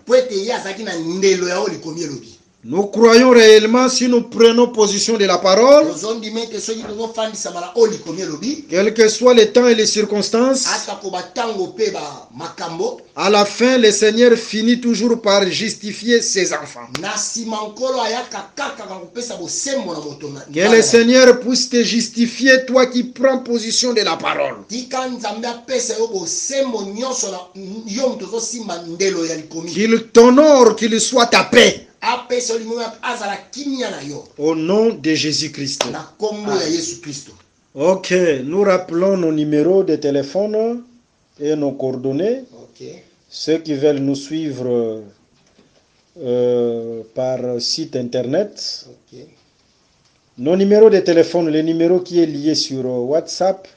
C: Nous croyons réellement, si nous prenons position de la parole, quel que soit le temps et les circonstances, à la fin, le Seigneur finit toujours par justifier ses enfants. Que le Seigneur puisse te justifier, toi qui prends position de la parole. Qu'il t'honore, qu'il soit ta paix. Au nom de Jésus-Christ. Ok, nous rappelons nos numéros de téléphone et nos coordonnées. Ceux qui veulent nous suivre par site internet. Nos numéros de téléphone, le numéro qui est lié sur WhatsApp,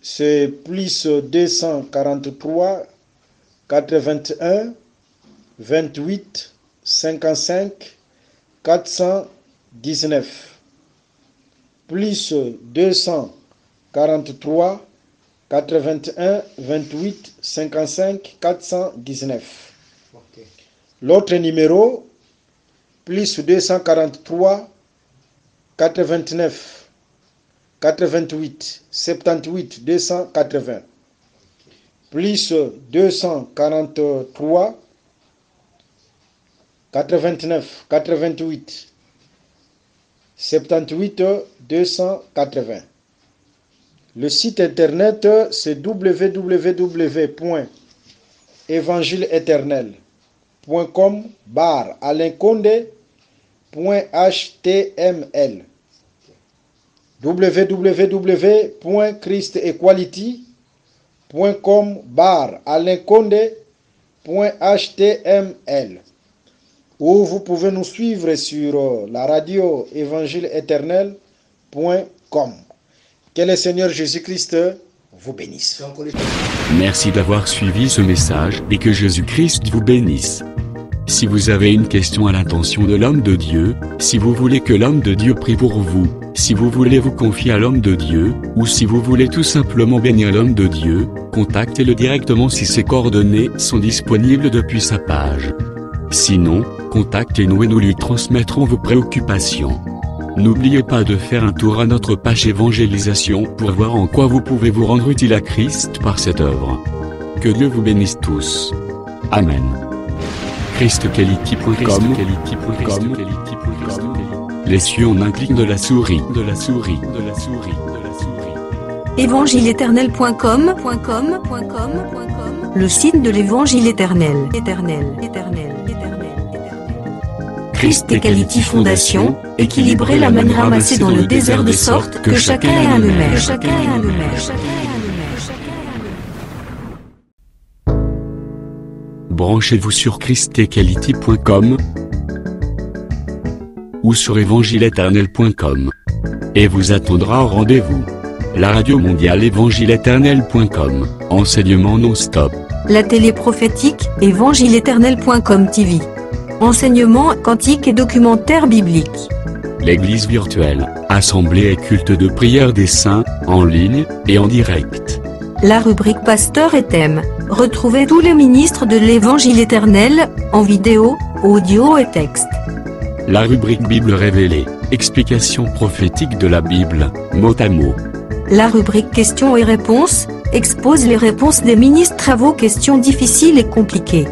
C: c'est plus 243 81 28 55 419. Plus 243 81 28 55 419. L'autre numéro, plus 243 89 88 78 280. Plus 243 89 88 78 280. Le site internet, c'est www.evangileeternel.com/alinconde.html. www.christequality.com/alinconde.html. Ou vous pouvez nous suivre sur la radio evangileeternel.com. Que le Seigneur Jésus-Christ vous bénisse.
A: Merci d'avoir suivi ce message et que Jésus-Christ vous bénisse. Si vous avez une question à l'intention de l'homme de Dieu, si vous voulez que l'homme de Dieu prie pour vous, si vous voulez vous confier à l'homme de Dieu, ou si vous voulez tout simplement bénir l'homme de Dieu, contactez-le directement si ses coordonnées sont disponibles depuis sa page. Sinon, contactez-nous et nous lui transmettrons vos préoccupations. N'oubliez pas de faire un tour à notre page évangélisation pour voir en quoi vous pouvez vous rendre utile à Christ par cette œuvre. Que Dieu vous bénisse tous. Amen. ChristQuality.com. Les cieux en un clic de la souris.
B: Évangile-éternel.com, le site de l'Évangile éternel. Christ et Quality Fondation, équilibrer la manne ramassée dans le désert de sorte que chacun ait un numéro.
A: Branchez-vous sur christequality.com ou sur évangile-éternel.com et vous attendra au rendez-vous. La radio mondiale évangile-éternel.com, enseignement non-stop.
B: La télé prophétique, évangile-éternel.com TV. Enseignement quantique et documentaire biblique.
A: L'église virtuelle, assemblée et culte de prière des saints, en ligne et en direct.
B: La rubrique Pasteur et thème. Retrouvez tous les ministres de l'Évangile éternel, en vidéo, audio et texte.
A: La rubrique Bible révélée, explication prophétique de la Bible, mot à mot.
B: La rubrique Questions et réponses, expose les réponses des ministres à vos questions difficiles et compliquées.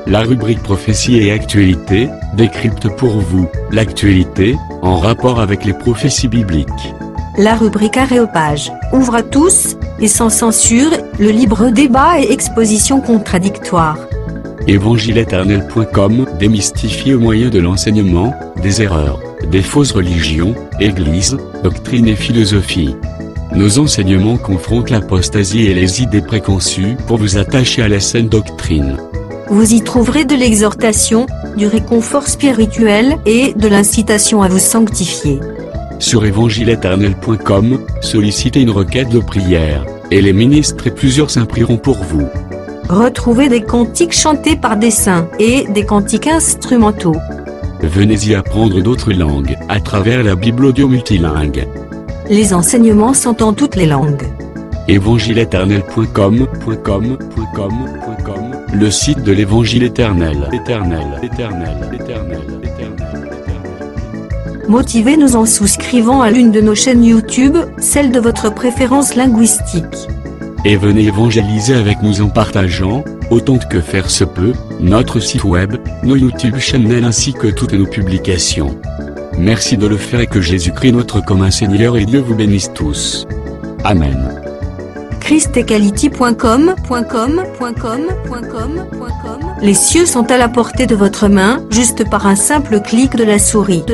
A: La rubrique prophétie et actualité, décrypte pour vous, l'actualité, en rapport avec les prophéties bibliques.
B: La rubrique Aréopage, ouvre à tous, et sans censure, le libre débat et exposition contradictoire.
A: Évangile-éternel.com démystifie au moyen de l'enseignement, des erreurs, des fausses religions, églises, doctrines et philosophie. Nos enseignements confrontent l'apostasie et les idées préconçues pour vous attacher à la saine doctrine.
B: Vous y trouverez de l'exhortation, du réconfort spirituel et de l'incitation à vous sanctifier.
A: Sur évangile-éternel.com, sollicitez une requête de prière, et les ministres et plusieurs saints prieront pour vous.
B: Retrouvez des cantiques chantés par des saints et des cantiques instrumentaux.
A: Venez y apprendre d'autres langues à travers la Bible audio multilingue.
B: Les enseignements sont en toutes les langues.
A: évangile-éternel.com, le site de l'Évangile éternel.
B: Motivez-nous en souscrivant à l'une de nos chaînes YouTube, celle de votre préférence linguistique.
A: Et venez évangéliser avec nous en partageant, autant que faire se peut, notre site web, nos YouTube channels ainsi que toutes nos publications. Merci de le faire et que Jésus-Christ notre commun Seigneur et Dieu vous bénisse tous. Amen.
B: christequality.com. Les cieux sont à la portée de votre main, juste par un simple clic de la souris.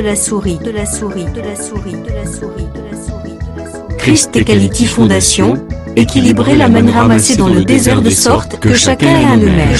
B: Christequality Fondation. Équilibrer la manne ramassée dans le désert de sorte que chacun ait un email.